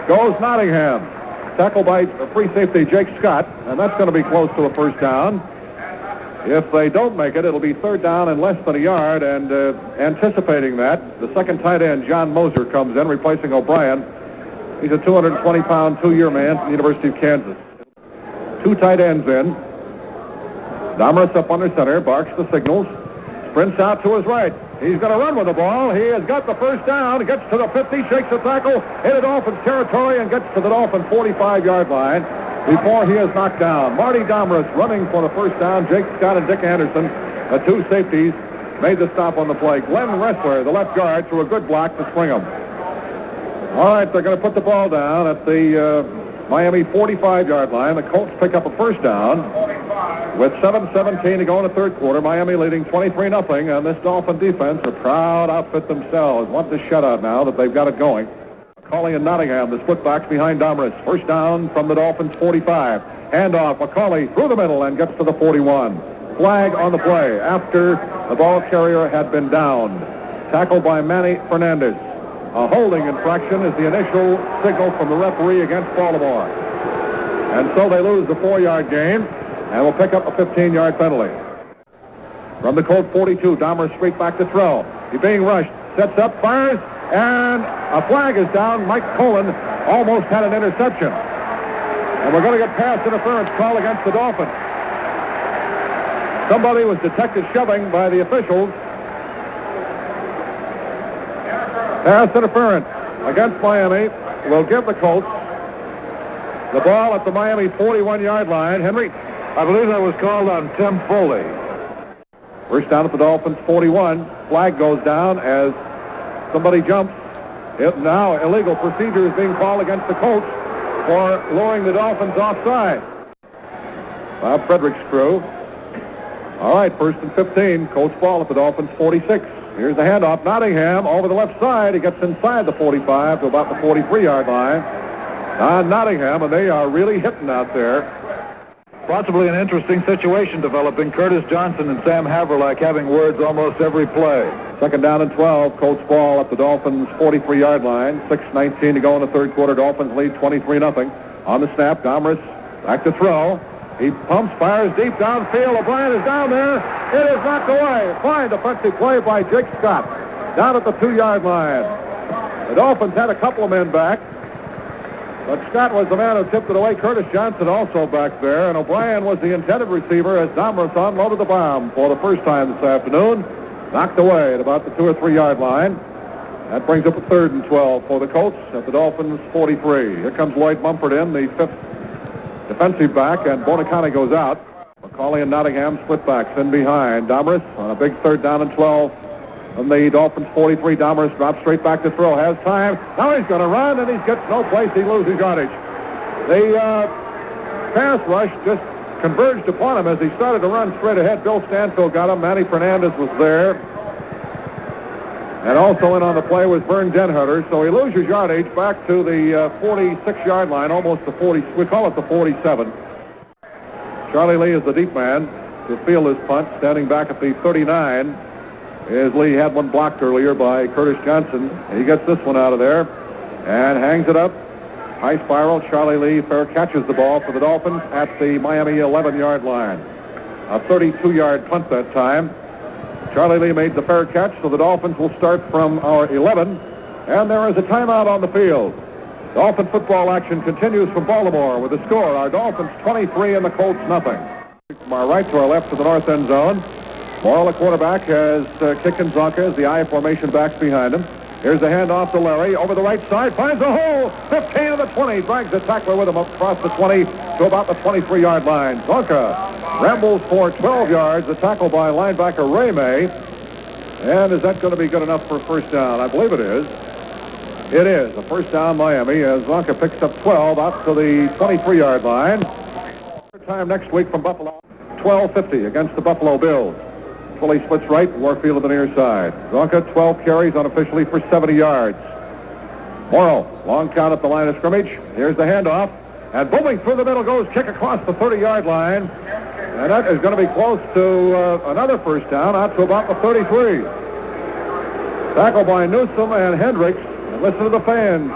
Goes Nottingham. Tackled by free safety Jake Scott, and that's going to be close to a first down. If they don't make it, it'll be 3rd down and less than a yard, and anticipating that, the 2nd tight end, John Moser, comes in, replacing O'Brien. He's a 220-pound, 2-year man from the University of Kansas. 2 tight ends in. Domrus up under center, barks the signals, sprints out to his right. He's going to run with the ball. He has got the first down, gets to the 50, shakes the tackle, into Dolphins territory, and gets to the Dolphins 45-yard line before he is knocked down. Marty Domrus running for the first down. Jake Scott and Dick Anderson, the 2 safeties, made the stop on the play. Glenn Ressler, the left guard, threw a good block to spring him. All right, they're going to put the ball down at the Miami 45-yard line. The Colts pick up a first down with 7:17 to go in the 3rd quarter. Miami leading 23-0, and this Dolphin defense, a proud outfit themselves, want this shutout now that they've got it going. McCauley and Nottingham, the split backs behind Domrus. First down from the Dolphins 45. Handoff, McCauley through the middle and gets to the 41. Flag on the play after the ball carrier had been downed. Tackled by Manny Fernandez. A holding infraction is the initial signal from the referee against Baltimore. And so they lose the 4-yard gain and will pick up a 15-yard penalty. From the Colt 42, Dahmer straight back to throw. He's being rushed, sets up, fires, and a flag is down. Mike Colon almost had an interception. And we're going to get pass interference call against the Dolphins. Somebody was detected shoving by the officials. Pass interference against Miami will give the Colts the ball at the Miami 41-yard line. Henry? I believe that was called on Tim Foley. First down at the Dolphins 41. Flag goes down as somebody jumps. Now illegal procedure is being called against the Colts for luring the Dolphins offside. Bob Frederick's crew. All right, first and 15. Colts ball at the Dolphins 46. Here's the handoff. Nottingham over the left side. He gets inside the 45 to about the 43-yard line. Nottingham, and they are really hitting out there. Possibly an interesting situation developing. Curtis Johnson and Sam Haverlack having words almost every play. Second down and 12. Colts ball at the Dolphins 43-yard line. 6:19 to go in the third quarter. Dolphins lead 23-0. On the snap, Dahmer back to throw. He pumps, fires deep downfield. O'Brien is down there. It is knocked away. Fine defensive play by Jake Scott. Down at the 2-yard line. The Dolphins had a couple of men back, but Scott was the man who tipped it away. Curtis Johnson also back there, and O'Brien was the intended receiver as Dahmer unloaded the bomb for the first time this afternoon. Knocked away at about the 2 or 3 yard line. That brings up a 3rd and 12 for the Colts at the Dolphins 43. Here comes Lloyd Mumford in, the 5th defensive back, and Bonacani goes out. McCauley and Nottingham split backs in behind. Dahmer on a big 3rd down and 12 from the Dolphins 43. Dahmer drops straight back to throw. Has time. Now he's going to run, and he gets no place. He loses yardage. The pass rush just converged upon him as he started to run straight ahead. Bill Stanfield got him. Manny Fernandez was there. And also in on the play was Vern Denhutter. So he loses yardage back to the 46-yard line, almost the 40. We call it the 47. Charlie Lee is the deep man to field his punt. Standing back at the 39 is Lee. Had one blocked earlier by Curtis Johnson. He gets this one out of there and hangs it up. High spiral. Charlie Lee fair catches the ball for the Dolphins at the Miami 11-yard line. A 32-yard punt that time. Charlie Lee made the fair catch, so the Dolphins will start from our 11. And there is a timeout on the field. Dolphin football action continues from Baltimore with the score. Our Dolphins 23 and the Colts nothing. From our right to our left to the north end zone. Morrill, the quarterback, has Kicken Zonka as the I formation backs behind him. Here's the handoff to Larry. Over the right side, finds a hole. 15 of the 20. Drags the tackler with him across the 20 to about the 23-yard line. Zonka rambles for 12 yards. The tackle by linebacker Ray May. And is that going to be good enough for a first down? I believe it is. It is. A first down Miami as Zonka picks up 12 out to the 23-yard line. Time next week from Buffalo. 12:50 against the Buffalo Bills. Fully splits right, Warfield to the near side. Zonka, 12 carries unofficially for 70 yards. Morrill, long count at the line of scrimmage. Here's the handoff. And booming through the middle goes kick across the 30-yard line. And that is going to be close to another first down out to about the 33. Tackle by Newsom and Hendricks. And listen to the fans.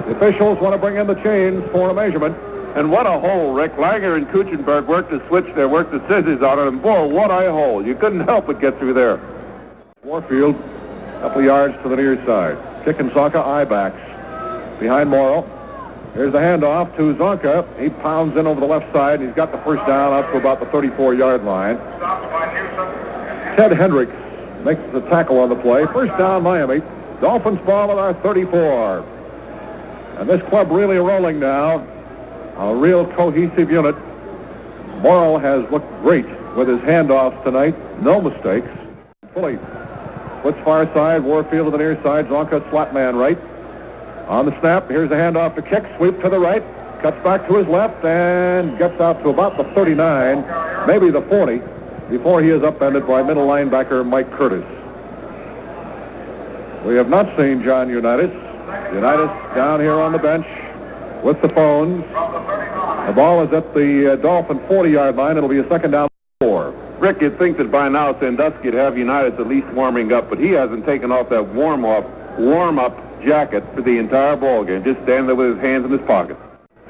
The officials want to bring in the chains for a measurement. And what a hole, Rick. Langer and Kuchenberg worked the switch there, worked the scissors on it, and boy, what a hole. You couldn't help but get through there. Warfield, a couple of yards to the near side. Kicken Zonka, eye backs. Behind Morrill. Here's the handoff to Zonka. He pounds in over the left side, and he's got the first down up to about the 34-yard line. Ted Hendricks makes the tackle on the play. First down, Miami. Dolphins ball at our 34. And this club really rolling now. A real cohesive unit. Morrill has looked great with his handoffs tonight. No mistakes. Fully splits far side. Warfield to the near side. Zonka slot man right. On the snap, here's the handoff to Kick. Sweep to the right. Cuts back to his left and gets out to about the 39, maybe the 40, before he is upended by middle linebacker Mike Curtis. We have not seen John Unitas. Unitas down here on the bench with the phones. The ball is at the Dolphin 40-yard line. It'll be a second down 4. Rick, you'd think that by now Sandusky would have Unitas at least warming up, but he hasn't taken off that warm-up jacket for the entire ball game. Just standing there with his hands in his pocket.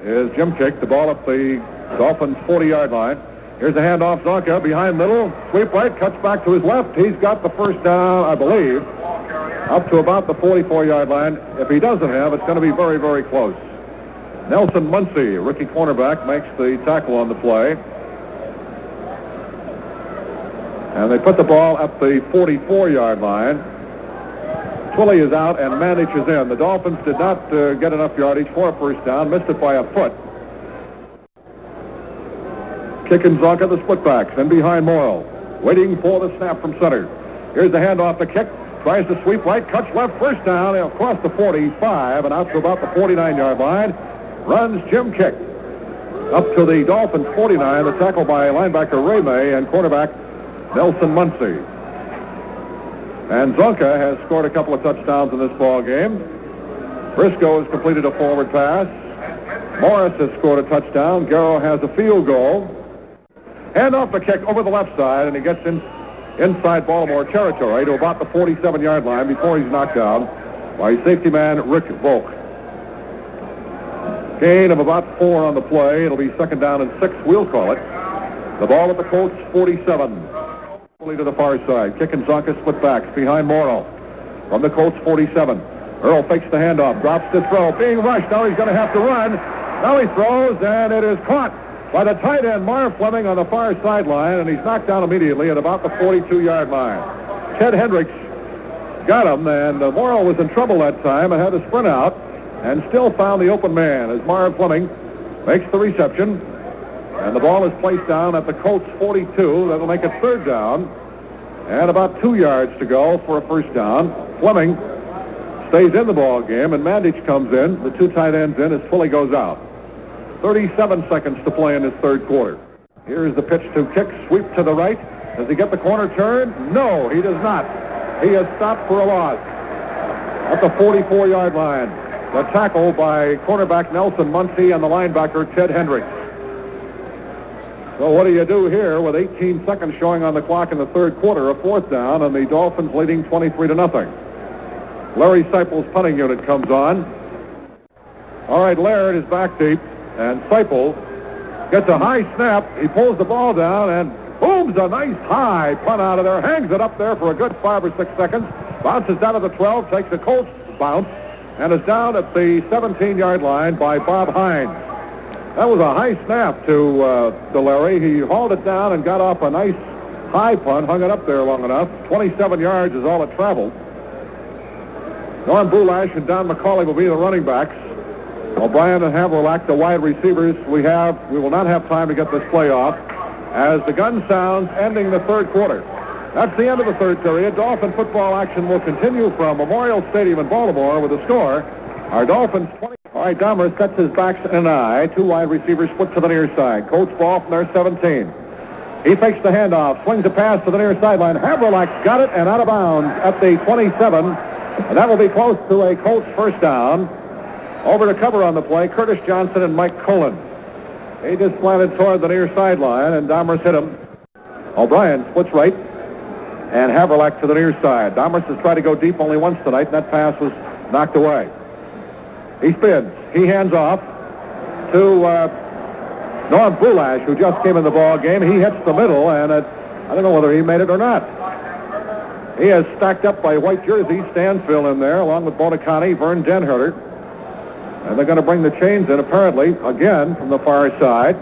is Jim Kick. The ball up the Dolphins' 40-yard line. Here's a handoff. Zonka behind middle. Sweep right. Cuts back to his left. He's got the first down, I believe, up to about the 44-yard line. If he doesn't have, it's going to be very, very close. Nelson Muncie, rookie cornerback, makes the tackle on the play. And they put the ball at the 44-yard line. Twilley is out and Mandich is in. The Dolphins did not get enough yardage for a first down. Missed it by a foot. Kick and Zonka, the split backs. Then behind Morrill. Waiting for the snap from center. Here's the handoff to Kick. Tries to sweep right. Cuts left. First down. Across the 45 and out to about the 49-yard line. Runs Jim Kick. Up to the Dolphins' 49. The tackle by linebacker Ray May and cornerback Nelson Muncie. And Zonka has scored a couple of touchdowns in this ball game. Briscoe has completed a forward pass. Morris has scored a touchdown. Garrow has a field goal. Hand off the Kick over the left side, and he gets inside Baltimore territory to about the 47-yard line before he's knocked down by safety man Rick Volk. Gain of about 4 on the play. It'll be second down and 6, we'll call it. The ball at the Colts' 47. To the far side. Kick and Zonka split backs behind Morrill. From the Colts 47. Earl fakes the handoff, drops the throw, being rushed. Now he's going to have to run. Now he throws, and it is caught by the tight end, Marv Fleming, on the far sideline, and he's knocked down immediately at about the 42-yard line. Ted Hendricks got him, and Morrill was in trouble that time and had to sprint out and still found the open man as Marv Fleming makes the reception. And the ball is placed down at the Colts 42. That'll make it third down. And about 2 yards to go for a first down. Fleming stays in the ball game, and Mandich comes in. The 2 tight ends in as Twilley goes out. 37 seconds to play in this third quarter. Here's the pitch to Kick. Sweep to the right. Does he get the corner turn? No, he does not. He is stopped for a loss at the 44-yard line. The tackle by cornerback Nelson Muncie and the linebacker Ted Hendricks. So what do you do here with 18 seconds showing on the clock in the third quarter? A fourth down, and the Dolphins leading 23-0. Larry Seipel's punting unit comes on. All right, Laird is back deep, and Seipel gets a high snap. He pulls the ball down and booms a nice high punt out of there. Hangs it up there for a good 5 or 6 seconds. Bounces down to the 12, takes a Colts bounce, and is down at the 17-yard line by Bob Hines. That was a high snap to Larry. He hauled it down and got off a nice high punt, hung it up there long enough. 27 yards is all it traveled. Norm Bulash and Don McCauley will be the running backs. O'Brien and Haverlack, the wide receivers. We will not have time to get this play off as the gun sounds, ending the third quarter. That's the end of the third period. Dolphin football action will continue from Memorial Stadium in Baltimore with a score. Our Dolphins 20. All right, Dahmer sets his backs in an eye. 2 wide receivers split to the near side. Colts ball from their 17. He fakes the handoff, swings a pass to the near sideline. Haverlack got it and out of bounds at the 27. And that will be close to a Colts first down. Over to cover on the play, Curtis Johnson and Mike Cullen. He just slanted toward the near sideline, and Dahmer's hit him. O'Brien splits right, and Haverlack to the near side. Dahmer has tried to go deep only once tonight, and that pass was knocked away. He spins. He hands off to Norm Bulash, who just came in the ball game. He hits the middle, and I don't know whether he made it or not. He is stacked up by white jersey. Stansfield in there, along with Bonacani, Vern Denherter. And they're going to bring the chains in, apparently, again from the far side.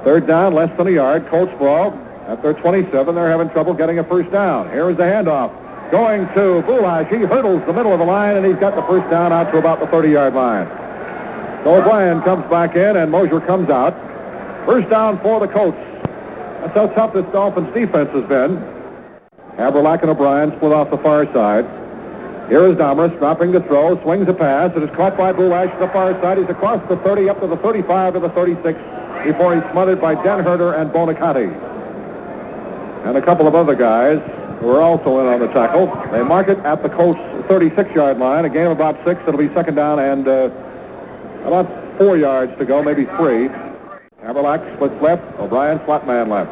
Third down, less than a yard. Colts ball at their 27. They're having trouble getting a first down. Here is the handoff. Going to Bulash. He hurdles the middle of the line, and he's got the first down out to about the 30-yard line. So O'Brien comes back in, and Mosier comes out. First down for the Colts. That's how tough this Dolphins defense has been. Haverlack and O'Brien split off the far side. Here is Dahmer dropping the throw, swings a pass. It is caught by Bulash to the far side. He's across the 30, up to the 35 to the 36 before he's smothered by Denherter and Bonacati. And a couple of other guys who are also in on the tackle. They mark it at the Colts 36-yard line. A game of about 6. It'll be second down and about 4 yards to go, maybe 3. Haverlack splits left. O'Brien flat man left.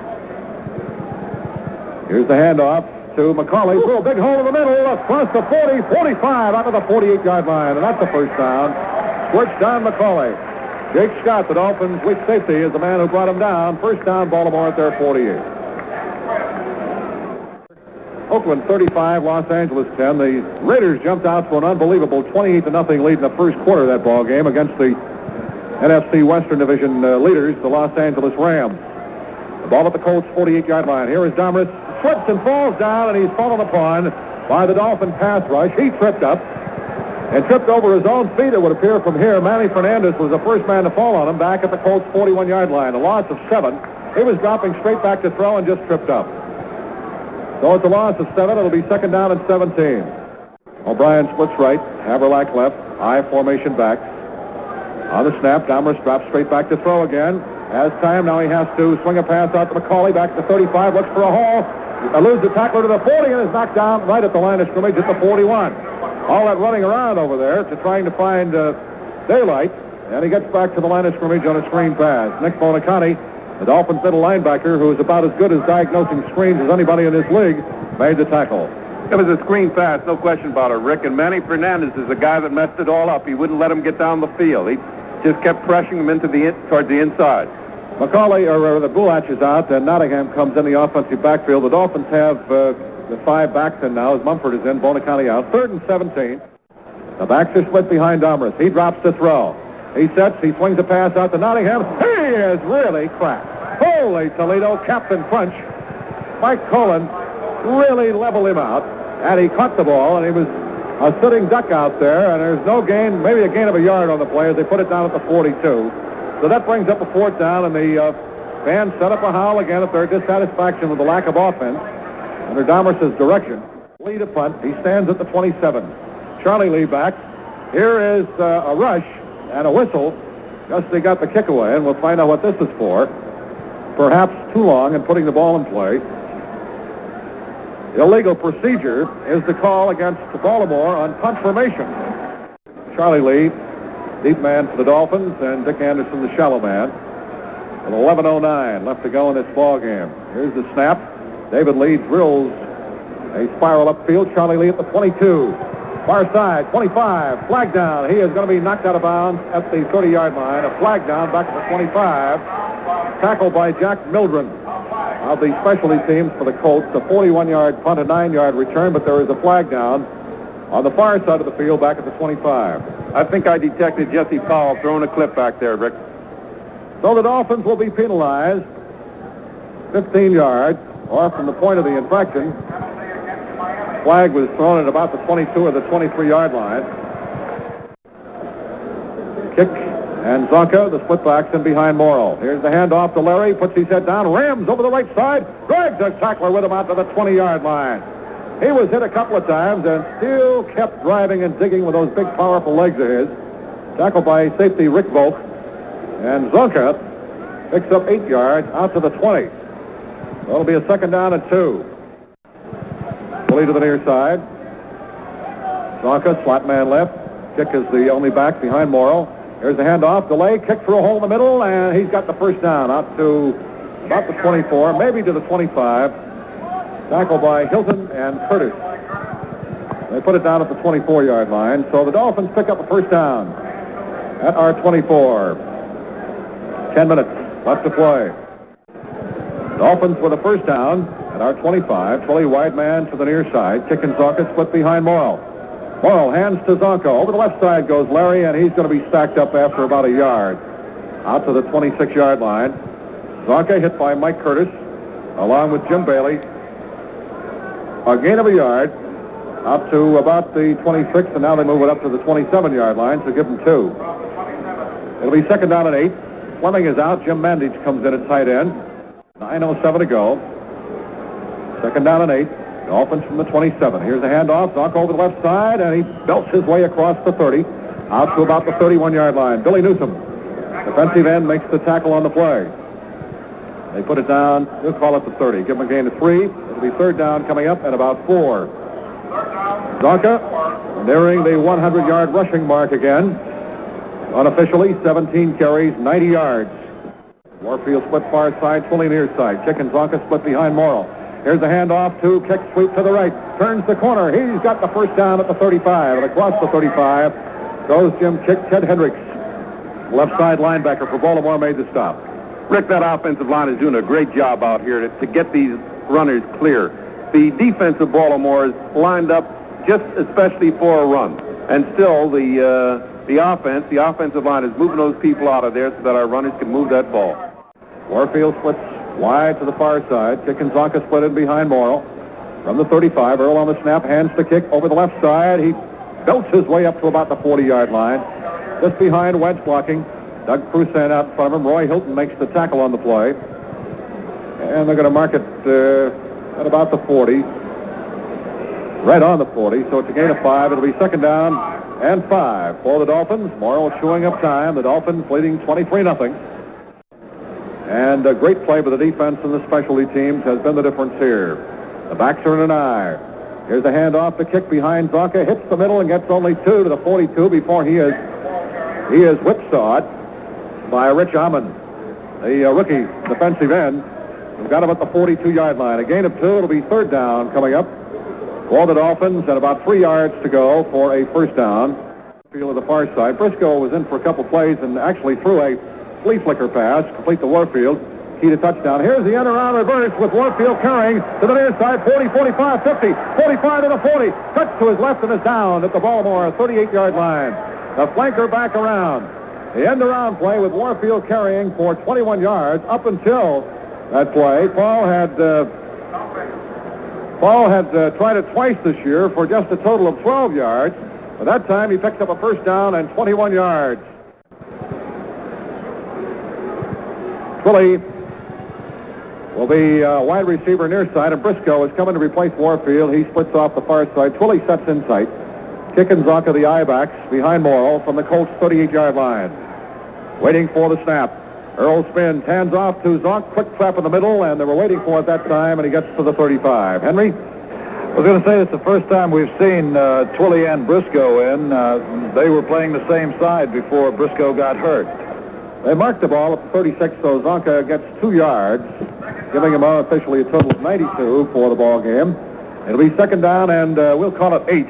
Here's the handoff to McCauley. Through a big hole in the middle. Across the 40, 45, out to the 48-yard line. And that's the first down. Squirts down McCauley. Jake Scott, the Dolphins' weak safety, is the man who brought him down. First down, Baltimore at their 48. Oakland 35, Los Angeles 10. The Raiders jumped out to an unbelievable 28-0 lead in the first quarter of that ball game against the NFC Western Division leaders, the Los Angeles Rams. The ball at the Colts' 48-yard line. Here is Domrus, slips and falls down, and he's fallen upon by the Dolphin pass rush. He tripped up and tripped over his own feet, it would appear from here. Manny Fernandez was the first man to fall on him back at the Colts' 41-yard line. A loss of 7. He was dropping straight back to throw and just tripped up. So it's a loss of 7. It'll be second down and 17. O'Brien splits right, Haverlack left, I formation back. On the snap, Domrus drops straight back to throw again. Has time, now he has to swing a pass out to McCauley, back to the 35, looks for a hole. Eludes the tackler to the 40 and is knocked down right at the line of scrimmage at the 41. All that running around over there to trying to find daylight, and he gets back to the line of scrimmage on a screen pass. Nick Bonicani, the Dolphins' middle linebacker, who is about as good as diagnosing screens as anybody in this league, made the tackle. It was a screen pass, no question about it, Rick. And Manny Fernandez is the guy that messed it all up. He wouldn't let him get down the field. He just kept pressing him into towards the inside. McCauley, or the Bulach is out, and Nottingham comes in the offensive backfield. The Dolphins have the 5 backs in now as Mumford is in, Bonicani out. 3rd and 17. The backs are split behind Domrus. He drops to throw. He sets, he swings a pass out to Nottingham. He is really cracked. Holy Toledo, Captain Crunch. Mike Cullen really leveled him out, and he caught the ball, and he was a sitting duck out there, and there's no gain, maybe a gain of a yard on the play as they put it down at the 42. So that brings up a 4th down, and the fans set up a howl again at their dissatisfaction with the lack of offense under Domrus' direction. Lee to punt. He stands at the 27. Charlie Lee back. Here is a rush and a whistle. Just they got the kick away, and we'll find out what this is for. Perhaps too long in putting the ball in play. Illegal procedure is the call against Baltimore on punt formation. Charlie Lee, deep man for the Dolphins, and Dick Anderson, the shallow man. With 11:09 left to go in this ball game. Here's the snap. David Lee drills a spiral upfield. Charlie Lee at the 22. Far side, 25. Flag down. He is going to be knocked out of bounds at the 30-yard line. A flag down back at the 25. Tackled by Jack Mildren of the specialty teams for the Colts. A 41-yard punt, a 9-yard return, but there is a flag down on the far side of the field back at the 25. I think I detected Jesse Powell throwing a clip back there, Rick. So the Dolphins will be penalized 15 yards off from the point of the infraction. Flag was thrown at about the 22 or the 23-yard line. Kick, and Zonka, the split backs, in behind Morrow. Here's the handoff to Larry, puts his head down, rams over the right side, drags a tackler with him out to the 20-yard line. He was hit a couple of times and still kept driving and digging with those big, powerful legs of his. Tackled by safety Rick Volk. And Zonka picks up 8 yards out to the 20. So it'll be a second down and 2. Fully to the near side. Zonka, slot man left. Kick is the only back behind Morrow. Here's the handoff, delay, kick through a hole in the middle, and he's got the first down out to about the 24, maybe to the 25. Tackled by Hilton and Curtis. They put it down at the 24-yard line, so the Dolphins pick up a first down at our 24. 10 minutes left to play. Dolphins with a first down at our 25. Tully wide man to the near side. Kick and Zonka split behind Morrow. Morrow hands to Zonka. Over the left side goes Larry, and he's going to be stacked up after about a yard. Out to the 26-yard line. Zonka hit by Mike Curtis, along with Jim Bailey. A gain of a yard up to about the 26, and now they move it up to the 27-yard line, so give them 2. It'll be second down and 8. Fleming is out. Jim Mandich comes in at tight end. 9:07 to go. Second down and 8. Dolphins from the 27. Here's the handoff. Zonka over the left side, and he belts his way across the 30, out to about the 31-yard line. Billy Newsom, defensive end, makes the tackle on the play. They put it down. We'll call it the 30. Give them a gain of 3. It'll be third down coming up at about 4. Zonka nearing the 100-yard rushing mark again. Unofficially, 17 carries, 90 yards. Warfield split far side, fully near side. Kick and Zonka split behind Morrow. Here's the handoff to kick sweep to the right. Turns the corner. He's got the first down at the 35. And across the 35 goes Jim Kick, Ted Hendricks. left side linebacker for Baltimore, made the stop. Rick, that offensive line is doing a great job out here to get these runners clear. The defense of Baltimore is lined up just especially for a run. And still, the offensive line is moving those people out of there so that our runners can move that ball. Warfield splits wide to the far side. Kikanzaka split in behind Morrow. From the 35, Earl on the snap, hands the kick over the left side. He belts his way up to about the 40-yard line. Just behind Wentz blocking. Doug Prusan out in front of him. Roy Hilton makes the tackle on the play. And they're going to mark it at about the 40. Right on the 40, so it's a gain of 5. It'll be second down and 5 for the Dolphins. Morrow chewing up time. The Dolphins leading 23-0. And a great play by the defense and the specialty teams has been the difference here. The backs are in an eye. Here's the handoff. The kick behind Zonka hits the middle and gets only 2 to the 42 before he is whipsawed by Rich Amon, the rookie defensive end. We've got him at the 42-yard line. A gain of 2. It'll be third down coming up for the Dolphins, and about 3 yards to go for a first down. Field of the far side. Briscoe was in for a couple plays and actually threw a flea flicker pass, complete to Warfield. Key to touchdown. Here's the end around reverse with Warfield carrying to the near side. 40, 45, 50, 45 to the 40. Cuts to his left and is down at the Baltimore 38-yard line. The flanker back around. The end around play with Warfield carrying for 21 yards up until that play. Paul had tried it twice this year for just a total of 12 yards. But that time he picks up a first down and 21 yards. Twilley will be wide receiver near side, and Briscoe is coming to replace Warfield. He splits off the far side. Twilley sets in sight. Kikanzaka, the I-backs, behind Morrow from the Colts 38-yard line. Waiting for the snap. Earl spins, hands off to Zonk. Quick trap in the middle, and they were waiting for it that time, and he gets to the 35. Henry? I was going to say it's the first time we've seen Twilley and Briscoe in. They were playing the same side before Briscoe got hurt. They marked the ball at the 36, so Zonka gets 2 yards, giving him unofficially a total of 92 for the ball game. It'll be second down, and we'll call it 8.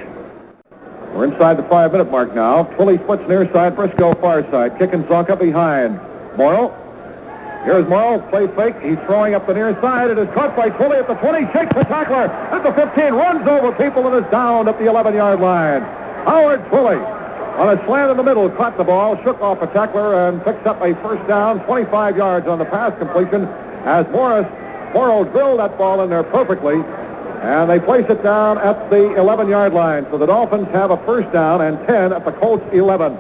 We're inside the 5-minute mark now. Twilley splits near side, Briscoe far side. Kicking Zonka behind. Morrow. Here's Morrow, play fake. He's throwing up the near side. It is caught by Twilley at the 20. Shakes the tackler at the 15. Runs over people and is down at the 11-yard line. Howard Twilley on a slant in the middle caught the ball, shook off a tackler, and picks up a first down, 25 yards on the pass completion as Morrow drilled that ball in there perfectly. And they place it down at the 11-yard line. So the Dolphins have a first down and 10 at the Colts 11.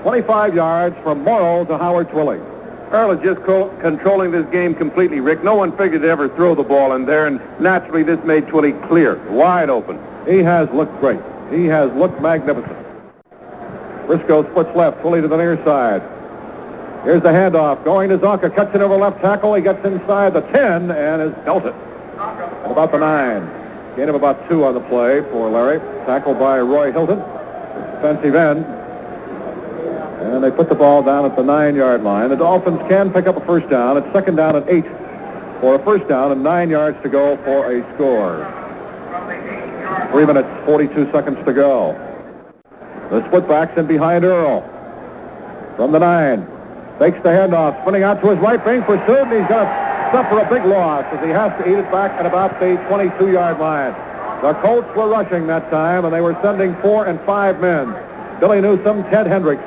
25 yards from Morrow to Howard Twilley. Earl is just controlling this game completely, Rick. No one figured to ever throw the ball in there, and naturally this made Twilley clear, wide open. He has looked great. He has looked magnificent. Briscoe splits left, Twilley to the near side. Here's the handoff, going to Zonka, cuts it over left tackle. He gets inside the 10 and is belted at about the 9. Gain of about 2 on the play for Larry. Tackled by Roy Hilton, defensive end. And they put the ball down at the 9-yard line. The Dolphins can pick up a first down. It's second down at 8 for a first down and 9 yards to go for a score. 3 minutes, 42 seconds to go. The split-backs in behind Earl. From the 9. Fakes the handoff, spinning out to his right, being pursued, and he's going to suffer a big loss as he has to eat it back at about the 22-yard line. The Colts were rushing that time, and they were sending 4 and 5 men. Billy Newsome, Ted Hendricks,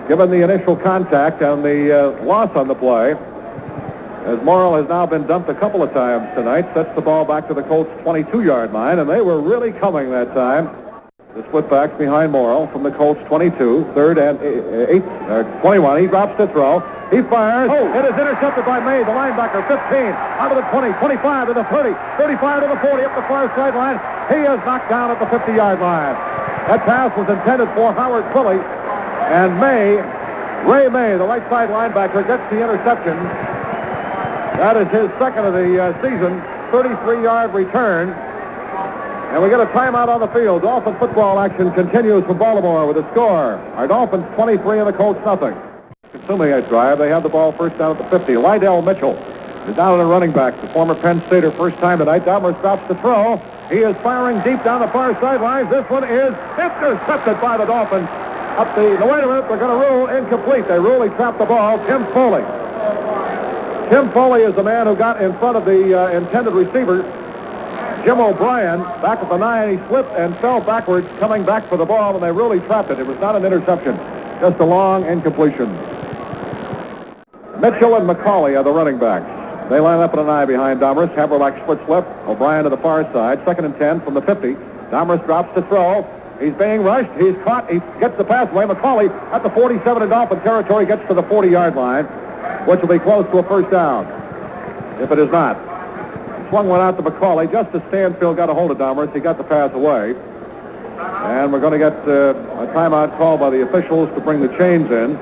given the initial contact and the loss on the play, as Morrow has now been dumped a couple of times tonight, sets the ball back to the Colts' 22-yard line, and they were really coming that time. The split-backs behind Morrow from the Colts' 22, third and 21. He drops to throw. He fires. It is intercepted by May, the linebacker, 15, out of the 20, 25 to the 30, 35 to the 40, up the far sideline. He is knocked down at the 50-yard line. That pass was intended for Howard Twilley, and Ray May, the right side linebacker, gets the interception. That is his second of the season, 33-yard return. And we get a timeout on the field. Dolphin football action continues from Baltimore with a score. Our Dolphins 23 and the Colts nothing. Consuming a drive, they have the ball first down at the 50. Lydell Mitchell is down at a running back. The former Penn Stater, first time tonight. Dalmer stops to throw. He is firing deep down the far sidelines. This one is intercepted by the Dolphins. No, wait a minute, they're going to rule incomplete. They rule he trapped the ball. Tim Foley. Tim Foley is the man who got in front of the intended receiver, Jim O'Brien, back at the 9. He slipped and fell backwards, coming back for the ball, and they really trapped it. It was not an interception, just a long incompletion. Mitchell and McCauley are the running backs. They line up in an eye behind Domrus. Haverlack splits left. O'Brien to the far side. 2nd and 10 from the 50. Domrus drops to throw. He's being rushed. He's caught. He gets the pass away. McCauley at the 47 in Dolphin territory gets to the 40-yard line, which will be close to a first down, if it is not. Swung one out to McCauley just as Stanfield got a hold of Domrus. He got the pass away. And we're going to get a timeout call by the officials to bring the chains in.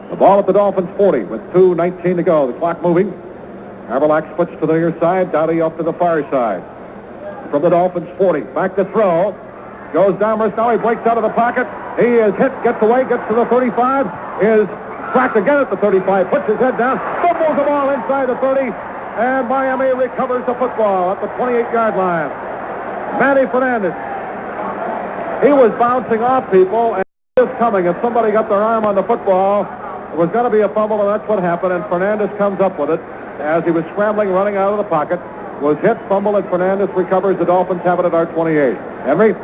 The ball at the Dolphins 40 with 2:19 to go. The clock moving. Haverlack splits to the near side. Dowdy up to the far side. From the Dolphins 40. Back to throw. Goes Domrus. Now he breaks out of the pocket. He is hit. Gets away. Gets to the 35. Is cracked again at the 35. Puts his head down. Fumbles the ball inside the 30. And Miami recovers the football at the 28-yard line. Manny Fernandez. He was bouncing off people and just coming. If somebody got their arm on the football, it was going to be a fumble, and that's what happened. And Fernandez comes up with it as he was scrambling, running out of the pocket. Was hit, fumble, and Fernandez recovers. The Dolphins have it at our 28. Henry?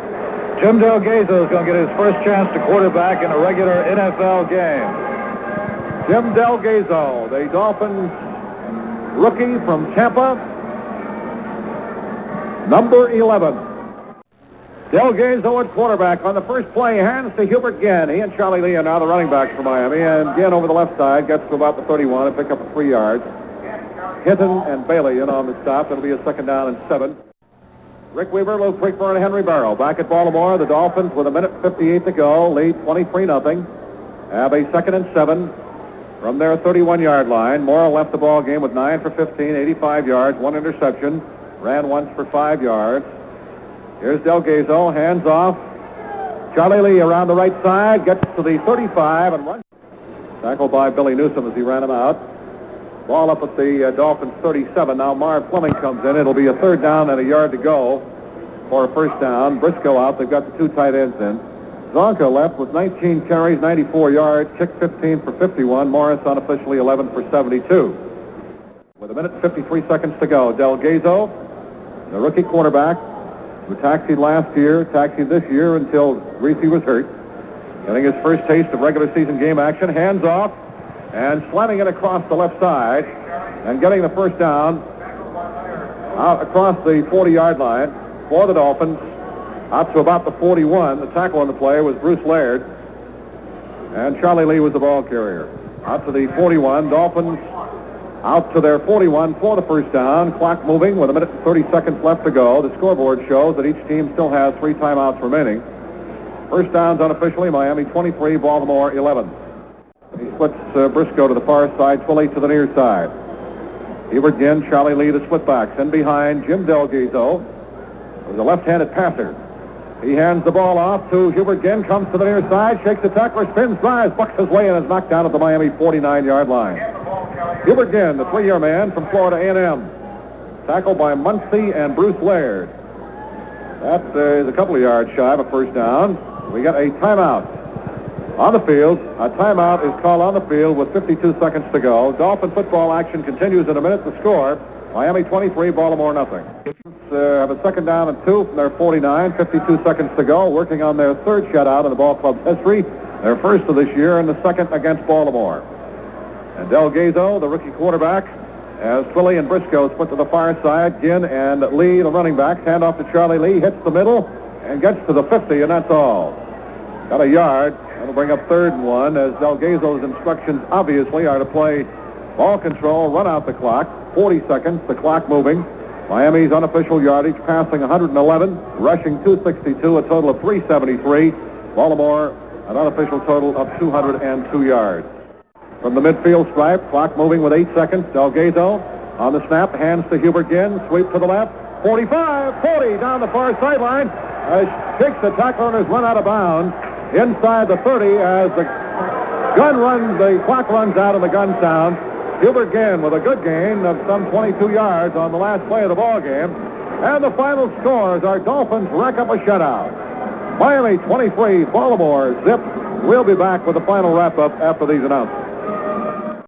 Jim Delgado is going to get his first chance to quarterback in a regular NFL game. Jim Delgado, the Dolphins rookie from Tampa, number 11. Delgado at quarterback on the first play, hands to Hubert Ginn. He and Charlie Lee are now the running backs for Miami, and Ginn over the left side gets to about the 31 and pick up 3 yards. Hinton and Bailey in on the stop. It'll be a 2nd down and 7. Rick Weaver, Lou Creekmore, and Henry Barrow back at Baltimore. The Dolphins with 1:58 to go, lead 23-0. Have a 2nd and 7 from their 31-yard line. Morrow left the ball game with 9 for 15, 85 yards, 1 interception, ran once for 5 yards. Here's Delgado, hands off. Charlie Lee around the right side, gets to the 35 and runs. Tackled by Billy Newsom as he ran him out. Ball up at the Dolphins 37. Now Marv Fleming comes in. It'll be a 3rd down and a yard to go for a first down. Briscoe out. They've got the 2 tight ends in. Zonka left with 19 carries, 94 yards, kicked 15 for 51. Morris unofficially 11 for 72. With 1:53 to go, Delgado, the rookie quarterback, who taxied last year, taxied this year until Reese was hurt. Getting his first taste of regular season game action. Hands off and slamming it across the left side and getting the first down out across the 40-yard line for the Dolphins out to about the 41. The tackle on the play was Bruce Laird, and Charlie Lee was the ball carrier. Out to the 41. Dolphins out to their 41 for the first down. Clock moving with 1:30 left to go. The scoreboard shows that each team still has 3 timeouts remaining. First downs unofficially, Miami 23, Baltimore 11. He splits Briscoe to the far side, Twilley to the near side. Hubert Ginn, Charlie Lee, the split backs. And behind Jim Delgado was a left-handed passer. He hands the ball off to Hubert Ginn, comes to the near side, shakes the tackler, spins, drives, bucks his way, and is knocked down at the Miami 49-yard line. Hubert Ginn, the 3-year man from Florida A&M. Tackled by Muncie and Bruce Laird. That is a couple of yards shy of a first down. We got a timeout on the field. A timeout is called on the field with 52 seconds to go. Dolphin football action continues in a minute. The score, Miami 23, Baltimore nothing. Have a 2nd down and 2 from their 49, 52 seconds to go, working on their 3rd shutout in the ball club's history, their first of this year, and the 2nd against Baltimore. And Delgado, the rookie quarterback, as Twilley and Briscoe split to the far side. Ginn and Lee, the running backs, hand off to Charlie Lee, hits the middle, and gets to the 50, and that's all. Got a yard. That'll bring up 3rd and 1, as Delgado's instructions obviously are to play ball control, run out the clock. 40 seconds, the clock moving. Miami's unofficial yardage passing 111, rushing 262, a total of 373. Baltimore, an unofficial total of 202 yards. From the midfield stripe, clock moving with 8 seconds. Delgado on the snap, hands to Hubert Ginn, sweep to the left. 45, 40 down the far sideline. Shakes the tackler and is run out of bounds inside the 30 as the clock runs out and the gun sounds. Hubert Ginn with a good gain of some 22 yards on the last play of the ball game. And the final scores are Dolphins rack up a shutout. Miami 23, Baltimore zip. We'll be back with the final wrap-up after these announcements.